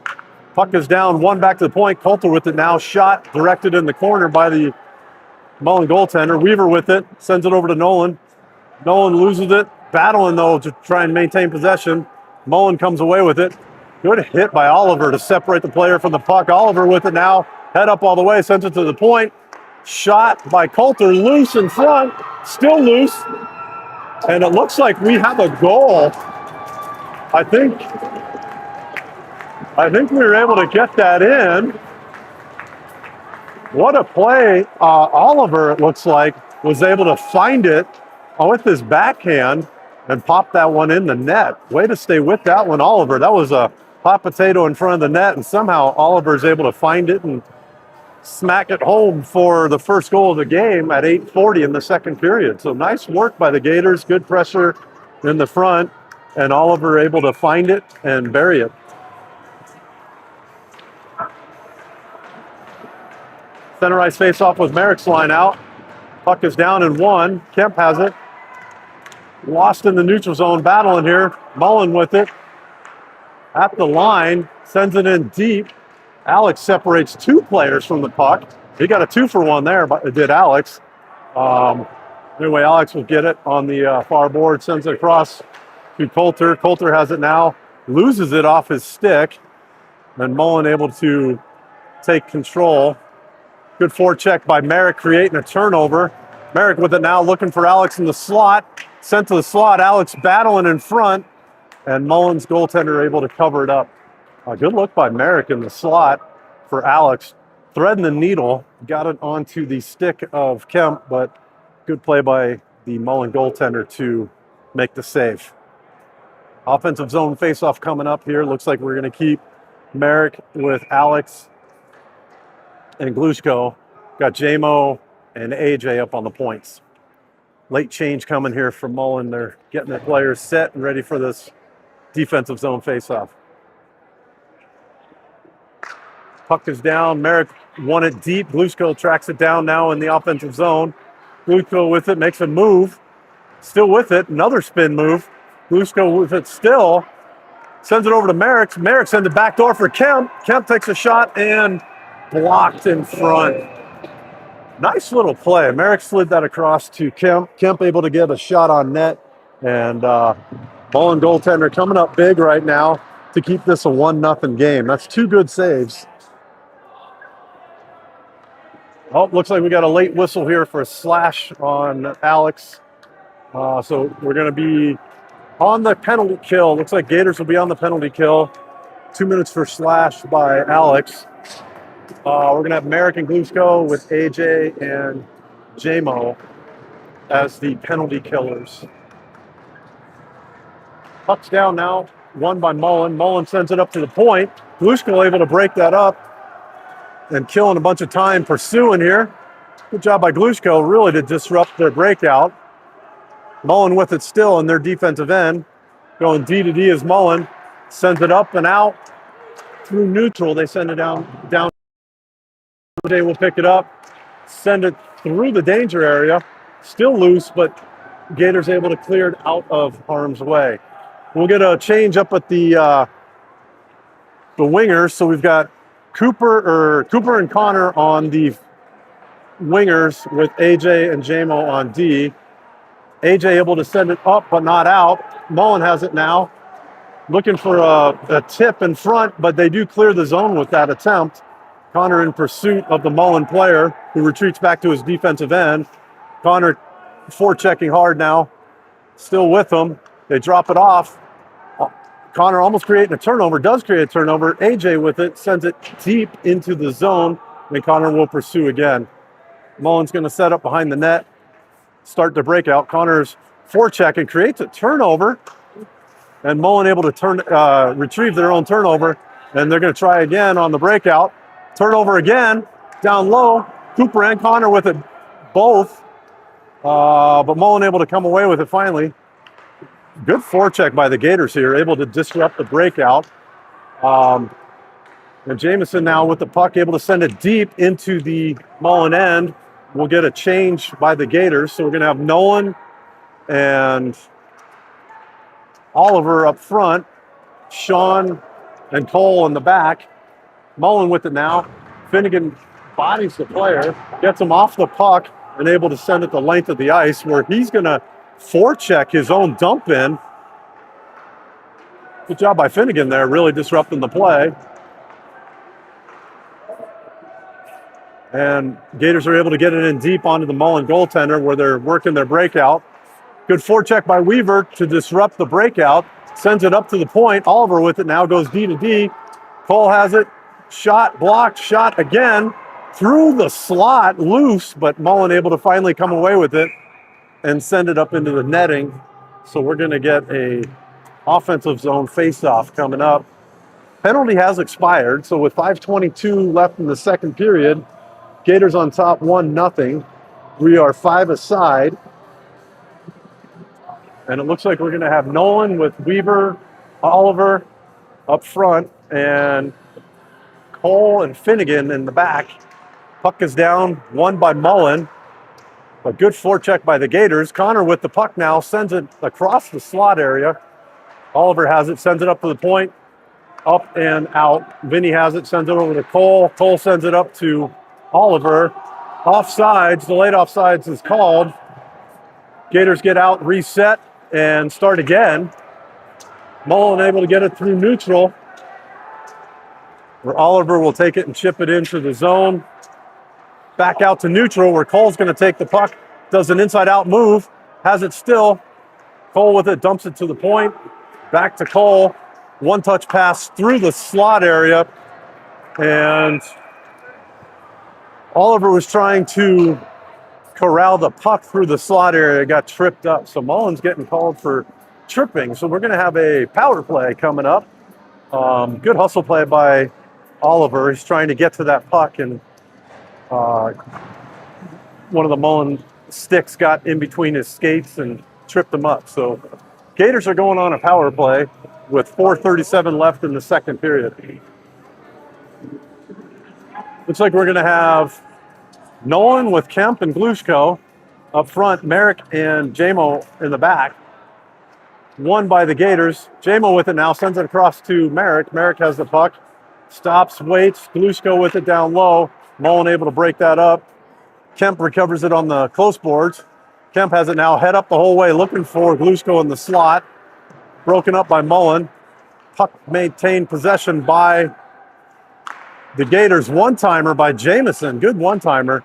Puck is down, one back to the point. Coulter with it now. Shot directed in the corner by the Mullen goaltender. Weaver with it, sends it over to Nolan. Nolan loses it, battling though to try and maintain possession. Mullen comes away with it. Good hit by Oliver to separate the player from the puck. Oliver with it now, head up all the way, sends it to the point. Shot by Coulter, loose in front, still loose. And it looks like we have a goal. I think we were able to get that in. What a play. Oliver, it looks like, was able to find it with his backhand and pop that one in the net. Way to stay with that one, Oliver. That was a hot potato in front of the net, and somehow Oliver is able to find it and smack it home for the first goal of the game at 8:40 in the second period. So nice work by the Gators. Good pressure in the front, and Oliver able to find it and bury it. Center ice face-off with Merrick's line out. Puck is down and one. Kemp has it. Lost in the neutral zone, battling here. Mullen with it. At the line, sends it in deep. Alex separates two players from the puck. He got a 2-for-1 there, but it did Alex. Anyway, Alex will get it on the far board, sends it across to Coulter. Coulter has it now, loses it off his stick, and Mullen able to take control. Good forecheck by Merrick, creating a turnover. Merrick with it now, looking for Alex in the slot. Sent to the slot, Alex battling in front, and Mullen's goaltender able to cover it up. A good look by Merrick in the slot for Alex. Threading the needle, got it onto the stick of Kemp, but good play by the Mullen goaltender to make the save. Offensive zone faceoff coming up here. Looks like we're going to keep Merrick with Alex and Glushko. Got JMO and AJ up on the points. Late change coming here from Mullen. They're getting the players set and ready for this defensive zone faceoff. Puck is down. Merrick won it deep. Glushko tracks it down now in the offensive zone. Glushko with it, makes a move. Still with it, another spin move. Glushko with it still. Sends it over to Merrick. Merrick sends it back door for Kemp. Kemp takes a shot and blocked in front. Nice little play. Merrick slid that across to Kemp. Kemp able to get a shot on net. And Mullen goaltender coming up big right now to keep this a 1-0 game. That's two good saves. Oh, looks like we got a late whistle here for a slash on Alex. So we're going to be on the penalty kill. Looks like Gators will be on the penalty kill. 2 minutes for slash by Alex. We're going to have Merrick and Glushko with AJ and JMO as the penalty killers. Puck's down now, won by Mullen. Mullen sends it up to the point. Glushko able to break that up and killing a bunch of time pursuing here. Good job by Glushko, really to disrupt their breakout. Mullen with it still in their defensive end. Going D to D as Mullen sends it up and out through neutral. They send it down They will pick it up, send it through the danger area, still loose, but Gators able to clear it out of harm's way. We'll get a change up at the wingers. So we've got Cooper and Connor on the wingers with AJ and JMO on D. AJ able to send it up but not out. Mullen has it now. Looking for a tip in front, but they do clear the zone with that attempt. Connor in pursuit of the Mullen player who retreats back to his defensive end. Connor forechecking hard now. Still with them. They drop it off. Connor almost creating a turnover, does create a turnover. AJ with it, sends it deep into the zone, and Connor will pursue again. Mullen's going to set up behind the net, start the breakout. Connor's forecheck and creates a turnover, and Mullen able to retrieve their own turnover, and they're going to try again on the breakout. Turnover again, down low. Cooper and Connor with it both, but Mullen able to come away with it finally. Good forecheck by the Gators here, able to disrupt the breakout. And Jamison now with the puck, able to send it deep into the Mullen end. We'll get a change by the Gators. So we're going to have Nolan and Oliver up front, Sean and Cole in the back. Mullen with it now. Finnegan bodies the player, gets him off the puck, and able to send it the length of the ice where he's going to forecheck his own dump in. Good job by Finnegan there, really disrupting the play. And Gators are able to get it in deep onto the Mullen goaltender where they're working their breakout. Good forecheck by Weaver to disrupt the breakout. Sends it up to the point. Oliver with it now goes D to D. Cole has it. Shot, blocked, shot again. Through the slot, loose, but Mullen able to finally come away with it and send it up into the netting. So we're going to get a offensive zone face-off coming up. Penalty has expired, so with 5:22 left in the second period, Gators on top 1-0. We are 5 aside. And it looks like we're going to have Nolan with Weaver, Oliver up front, and Cole and Finnegan in the back. Puck is down, won by Mullen. A good forecheck by the Gators. Connor with the puck now, sends it across the slot area. Oliver has it, sends it up to the point, up and out. Vinny has it, sends it over to Cole. Cole sends it up to Oliver. Offsides, the late offsides is called. Gators get out, reset, and start again. Mullen able to get it through neutral, where Oliver will take it and chip it into the zone. Back out to neutral, where Cole's going to take the puck, does an inside-out move, has it still. Cole with it, dumps it to the point. Back to Cole. One-touch pass through the slot area. And Oliver was trying to corral the puck through the slot area, got tripped up. So Mullen's getting called for tripping. So we're going to have a power play coming up. Good hustle play by Oliver. He's trying to get to that puck, and one of the Mullen sticks got in between his skates and tripped him up. So Gators are going on a power play with 4:37 left in the second period. Looks like we're going to have Nolan with Kemp and Glushko up front, Merrick and JMO in the back. Won by the Gators. JMO with it now, sends it across to Merrick. Merrick has the puck, stops, waits. Glushko with it down low. Mullen able to break that up. Kemp recovers it on the close boards. Kemp has it now, head up the whole way, looking for Glushko in the slot. Broken up by Mullen. Puck maintained possession by the Gators. One-timer by Jamison. Good one-timer,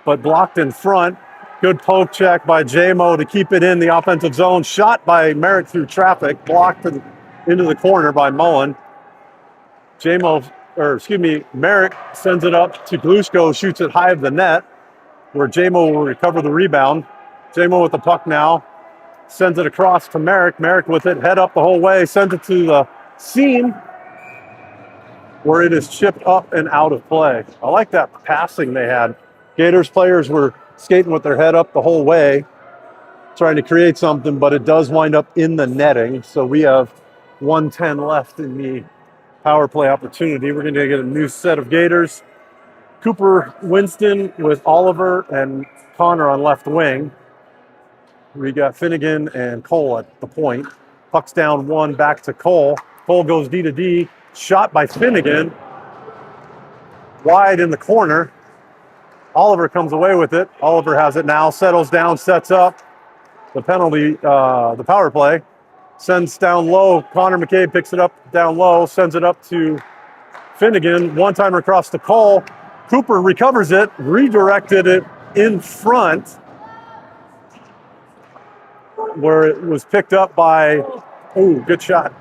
but blocked in front. Good poke check by JMO to keep it in the offensive zone. Shot by Merrick through traffic. Blocked into the corner by Mullen. Merrick sends it up to Glushko, shoots it high of the net, where JMO will recover the rebound. JMO with the puck now, sends it across to Merrick. Merrick with it, head up the whole way, sends it to the seam, where it is chipped up and out of play. I like that passing they had. Gators players were skating with their head up the whole way, trying to create something, but it does wind up in the netting. So we have 1:10 left in the power play opportunity. We're going to get a new set of Gators. Cooper Winston with Oliver and Connor on left wing. We got Finnegan and Cole at the point. Puck's down one, back to Cole. Cole goes D to D. Shot by Finnegan. Wide in the corner. Oliver comes away with it. Oliver has it now, settles down, sets up. The penalty, the power play. Sends down low. Connor McCabe picks it up down low, sends it up to Finnegan. One-timer across to Cole. Cooper recovers it, redirected it in front, where it was picked up by, ooh, good shot.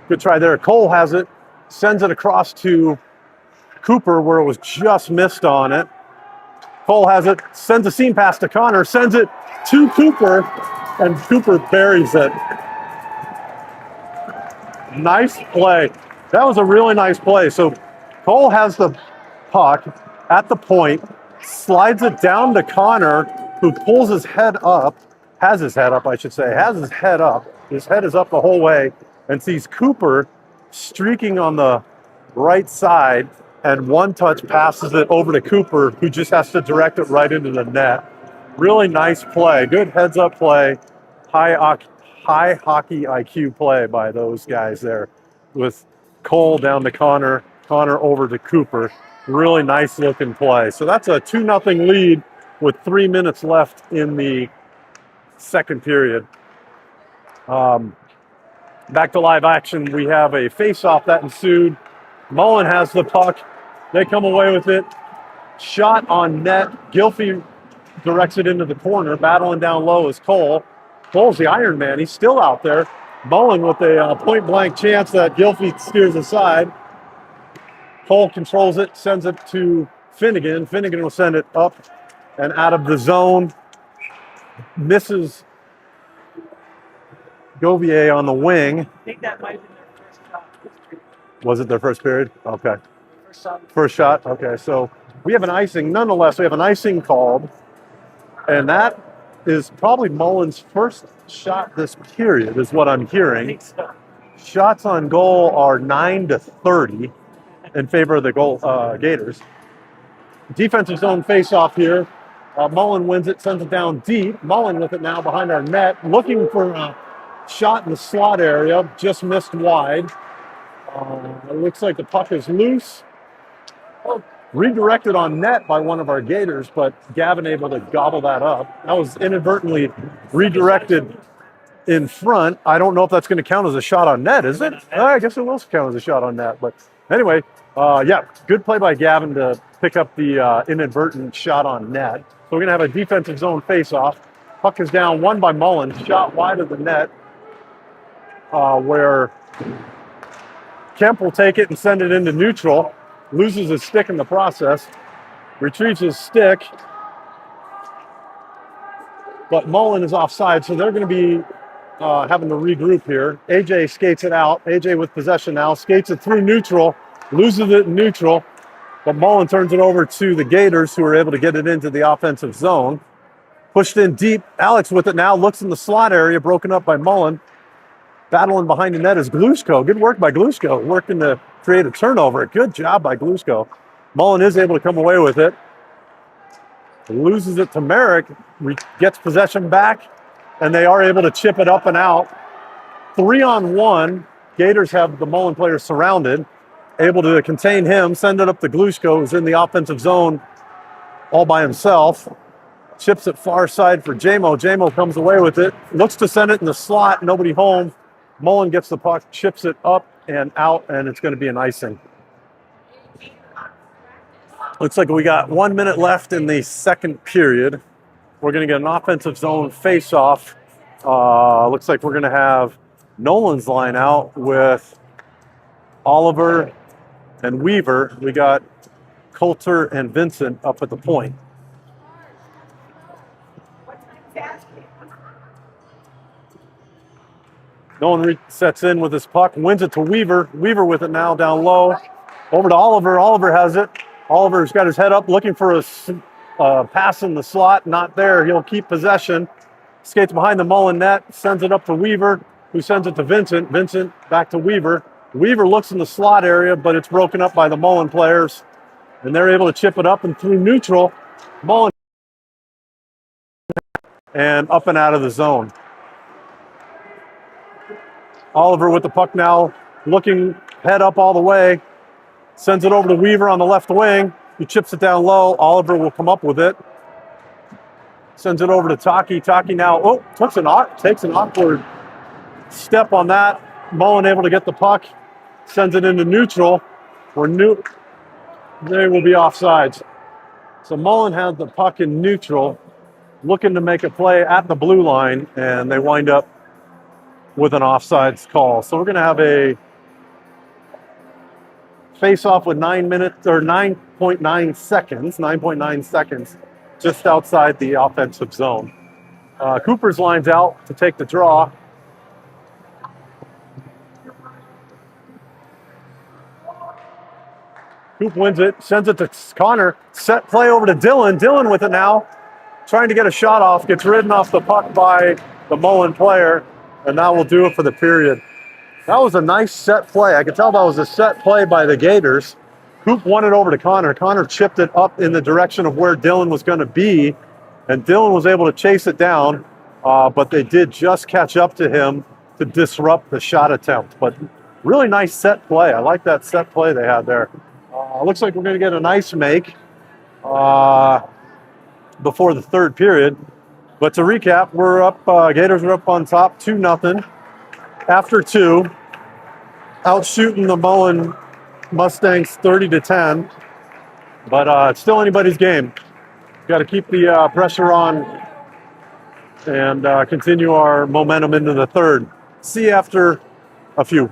Good try there. Cole has it, sends it across to Cooper, where it was just missed on it. Cole has it, sends a seam pass to Connor, sends it to Cooper, and Cooper buries it. Nice play. That was a really nice play. So Cole has the puck at the point, slides it down to Connor, who pulls his head up, has his head up, I should say, has his head up. His head is up the whole way, and sees Cooper streaking on the right side, and one touch passes it over to Cooper, who just has to direct it right into the net. Really nice play. Good heads-up play. High hockey IQ play by those guys there, with Cole down to Connor, Connor over to Cooper. Really nice looking play. So that's a 2-0 lead with 3 minutes left in the second period. Back to live action. We have a face-off that ensued. Mullen has the puck. They come away with it. Shot on net. Gilfie directs it into the corner. Battling down low is Cole. Cole's the Iron Man. He's still out there. Mullen with a point-blank chance that Gilfie steers aside. Cole controls it, sends it to Finnegan. Finnegan will send it up and out of the zone. Misses Govier on the wing. I think that might have been their first shot. Was it their first period? Okay. First shot. First shot. Okay, so we have an icing. Nonetheless, we have an icing called, and that is probably Mullen's first shot this period, is what I'm I hearing. think so. Shots on goal are 9-30 in favor of the Gators. Defensive zone face-off here. Mullen wins it, sends it down deep. Mullen with it now behind our net, looking for a shot in the slot area, just missed wide. It looks like the puck is loose. Redirected on net by one of our Gators, but Gavin able to gobble that up. That was inadvertently redirected in front. I don't know if that's going to count as a shot on net, is it? I guess it will count as a shot on net. But anyway, yeah, good play by Gavin to pick up the inadvertent shot on net. So we're going to have a defensive zone face-off. Puck is down, won by Mullen, shot wide of the net, where Kemp will take it and send it into neutral. Loses his stick in the process, retrieves his stick, but Mullen is offside, so they're going to be having to regroup here. AJ skates it out. AJ with possession now, skates it through neutral, loses it in neutral, but Mullen turns it over to the Gators, who are able to get it into the offensive zone. Pushed in deep. Alex with it now, looks in the slot area, broken up by Mullen. Battling behind the net is Glusko. Good work by Glusko, working to create a turnover. Good job by Glusko. Mullen is able to come away with it. Loses it to Merrick, gets possession back, and they are able to chip it up and out. 3-on-1. Gators have the Mullen players surrounded, able to contain him, send it up to Glusko, who's in the offensive zone all by himself. Chips it far side for Jamo. Jamo comes away with it, looks to send it in the slot, nobody home. Mullen gets the puck, chips it up and out, and it's going to be an icing. Looks like we got 1 minute left in the second period. We're going to get an offensive zone face-off. Looks like we're going to have Nolan's line out with Oliver and Weaver. We got Coulter and Vincent up at the point. Nolan sets in with his puck, wins it to Weaver. Weaver with it now down low. Over to Oliver. Oliver has it. Oliver's got his head up looking for a pass in the slot. Not there. He'll keep possession. Skates behind the Mullen net. Sends it up to Weaver, who sends it to Vincent. Vincent back to Weaver. Weaver looks in the slot area, but it's broken up by the Mullen players. and they're able to chip it up and through neutral. Mullen and up and out of the zone. Oliver with the puck now, looking head up all the way. Sends it over to Weaver on the left wing. He chips it down low. Oliver will come up with it. Sends it over to Taki. Taki now, takes an awkward step on that. Mullen able to get the puck. Sends it into neutral. They will be offsides. So Mullen had the puck in neutral, looking to make a play at the blue line, and they wind up with an offsides call. So we're going to have a face-off with 9.9 seconds, just outside the offensive zone. Cooper's lines out to take the draw. Coop wins it, sends it to Connor. Set play over to Dylan. Dylan with it now, trying to get a shot off, gets ridden off the puck by the Mullen player, and that will do it for the period. That was a nice set play. I could tell that was a set play by the Gators. Coop won it over to Connor. Connor chipped it up in the direction of where Dylan was going to be, and Dylan was able to chase it down, but they did just catch up to him to disrupt the shot attempt. But really nice set play. I like that set play they had there. Looks like we're going to get a nice make before the third period. But to recap, we're up. Gators are up on top, 2-0 after 2. Out shooting the Mullen Mustangs 30-10, but it's still anybody's game. Got to keep the pressure on and continue our momentum into the third. See you after a few.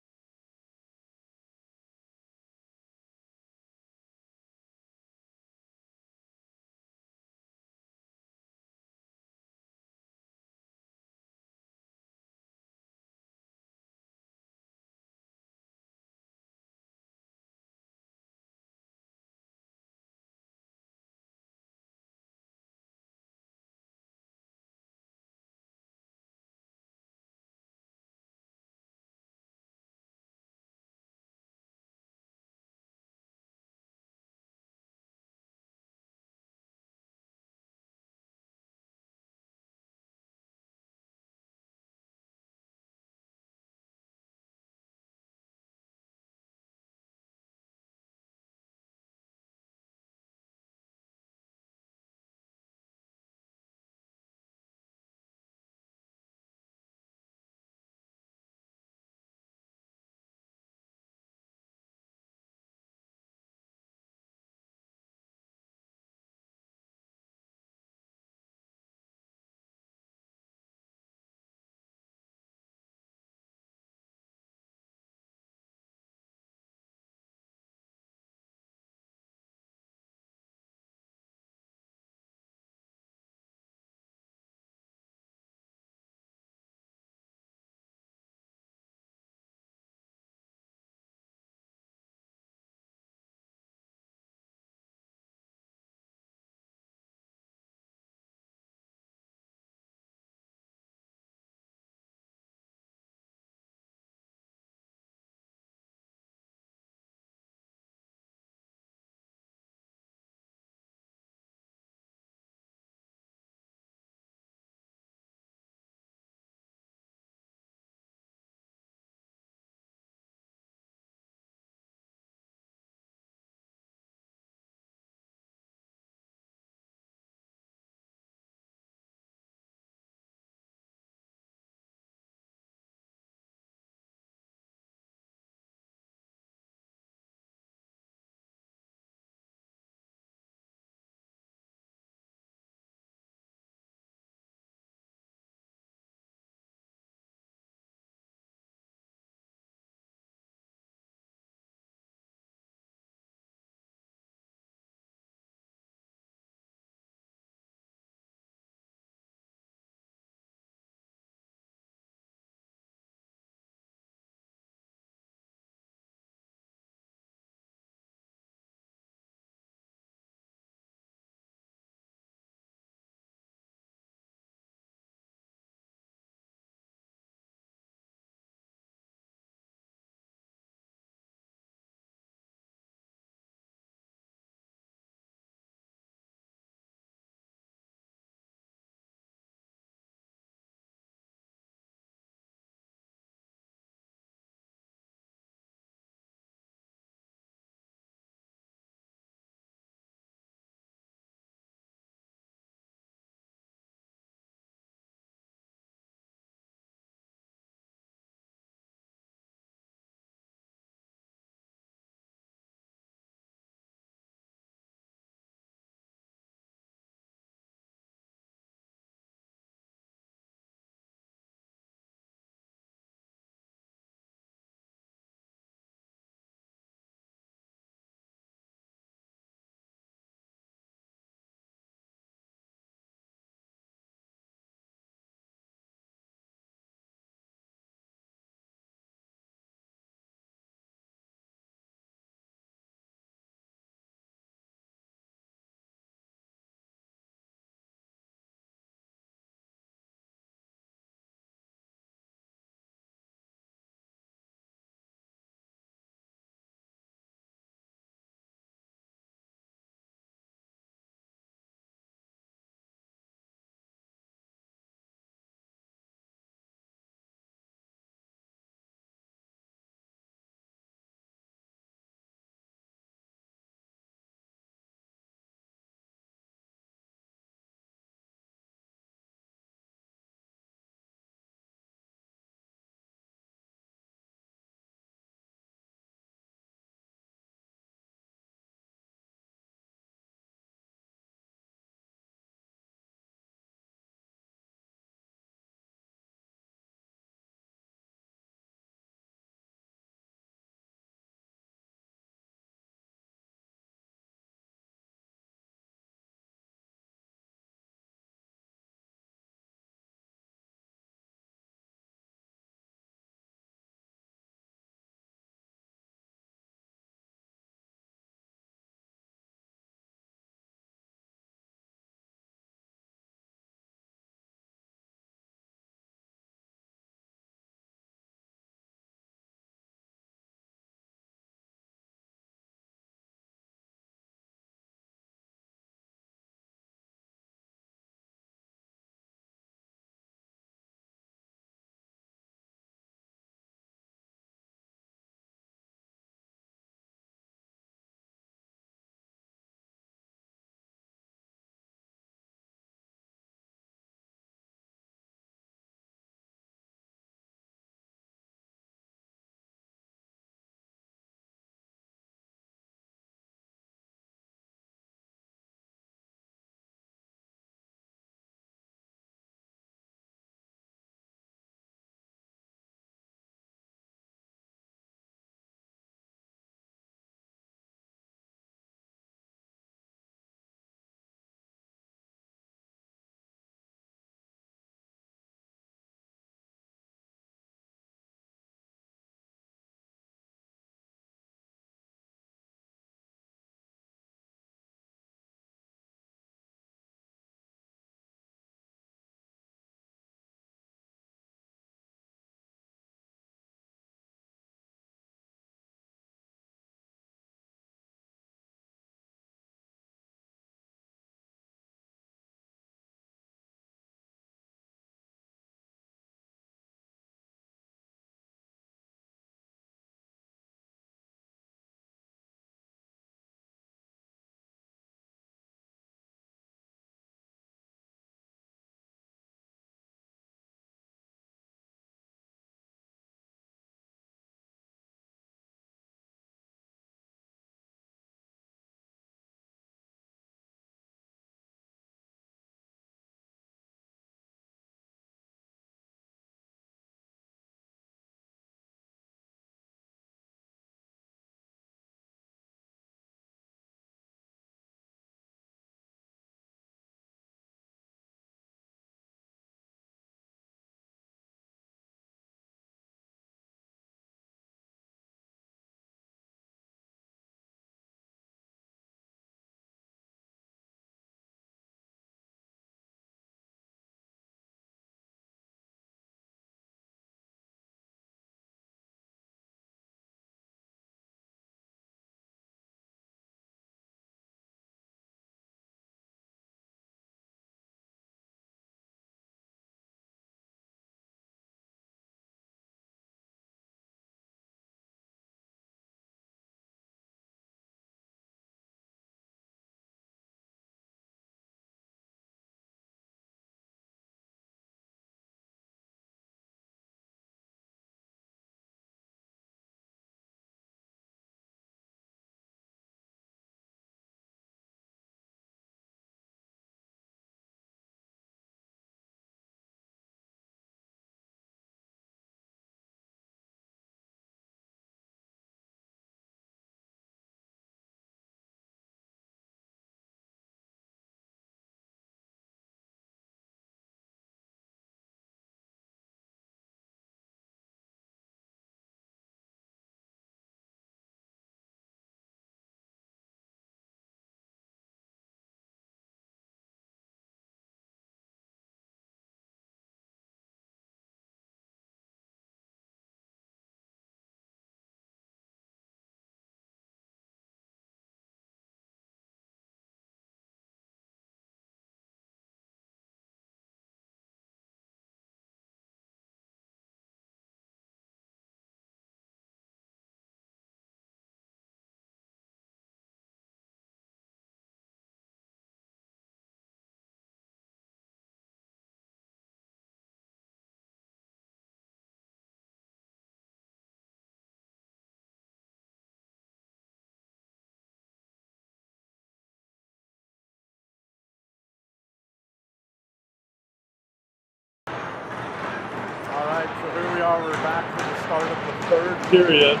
now we're back to the start of the third period.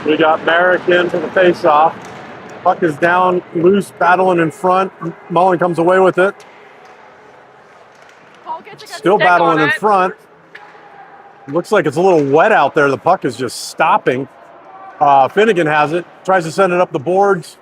We got Merrick in for the face-off. Puck is down, loose, battling in front. Mullen comes away with it. Still battling in front. Looks like it's a little wet out there. The puck is just stopping. Finnegan has it. Tries to send it up the boards.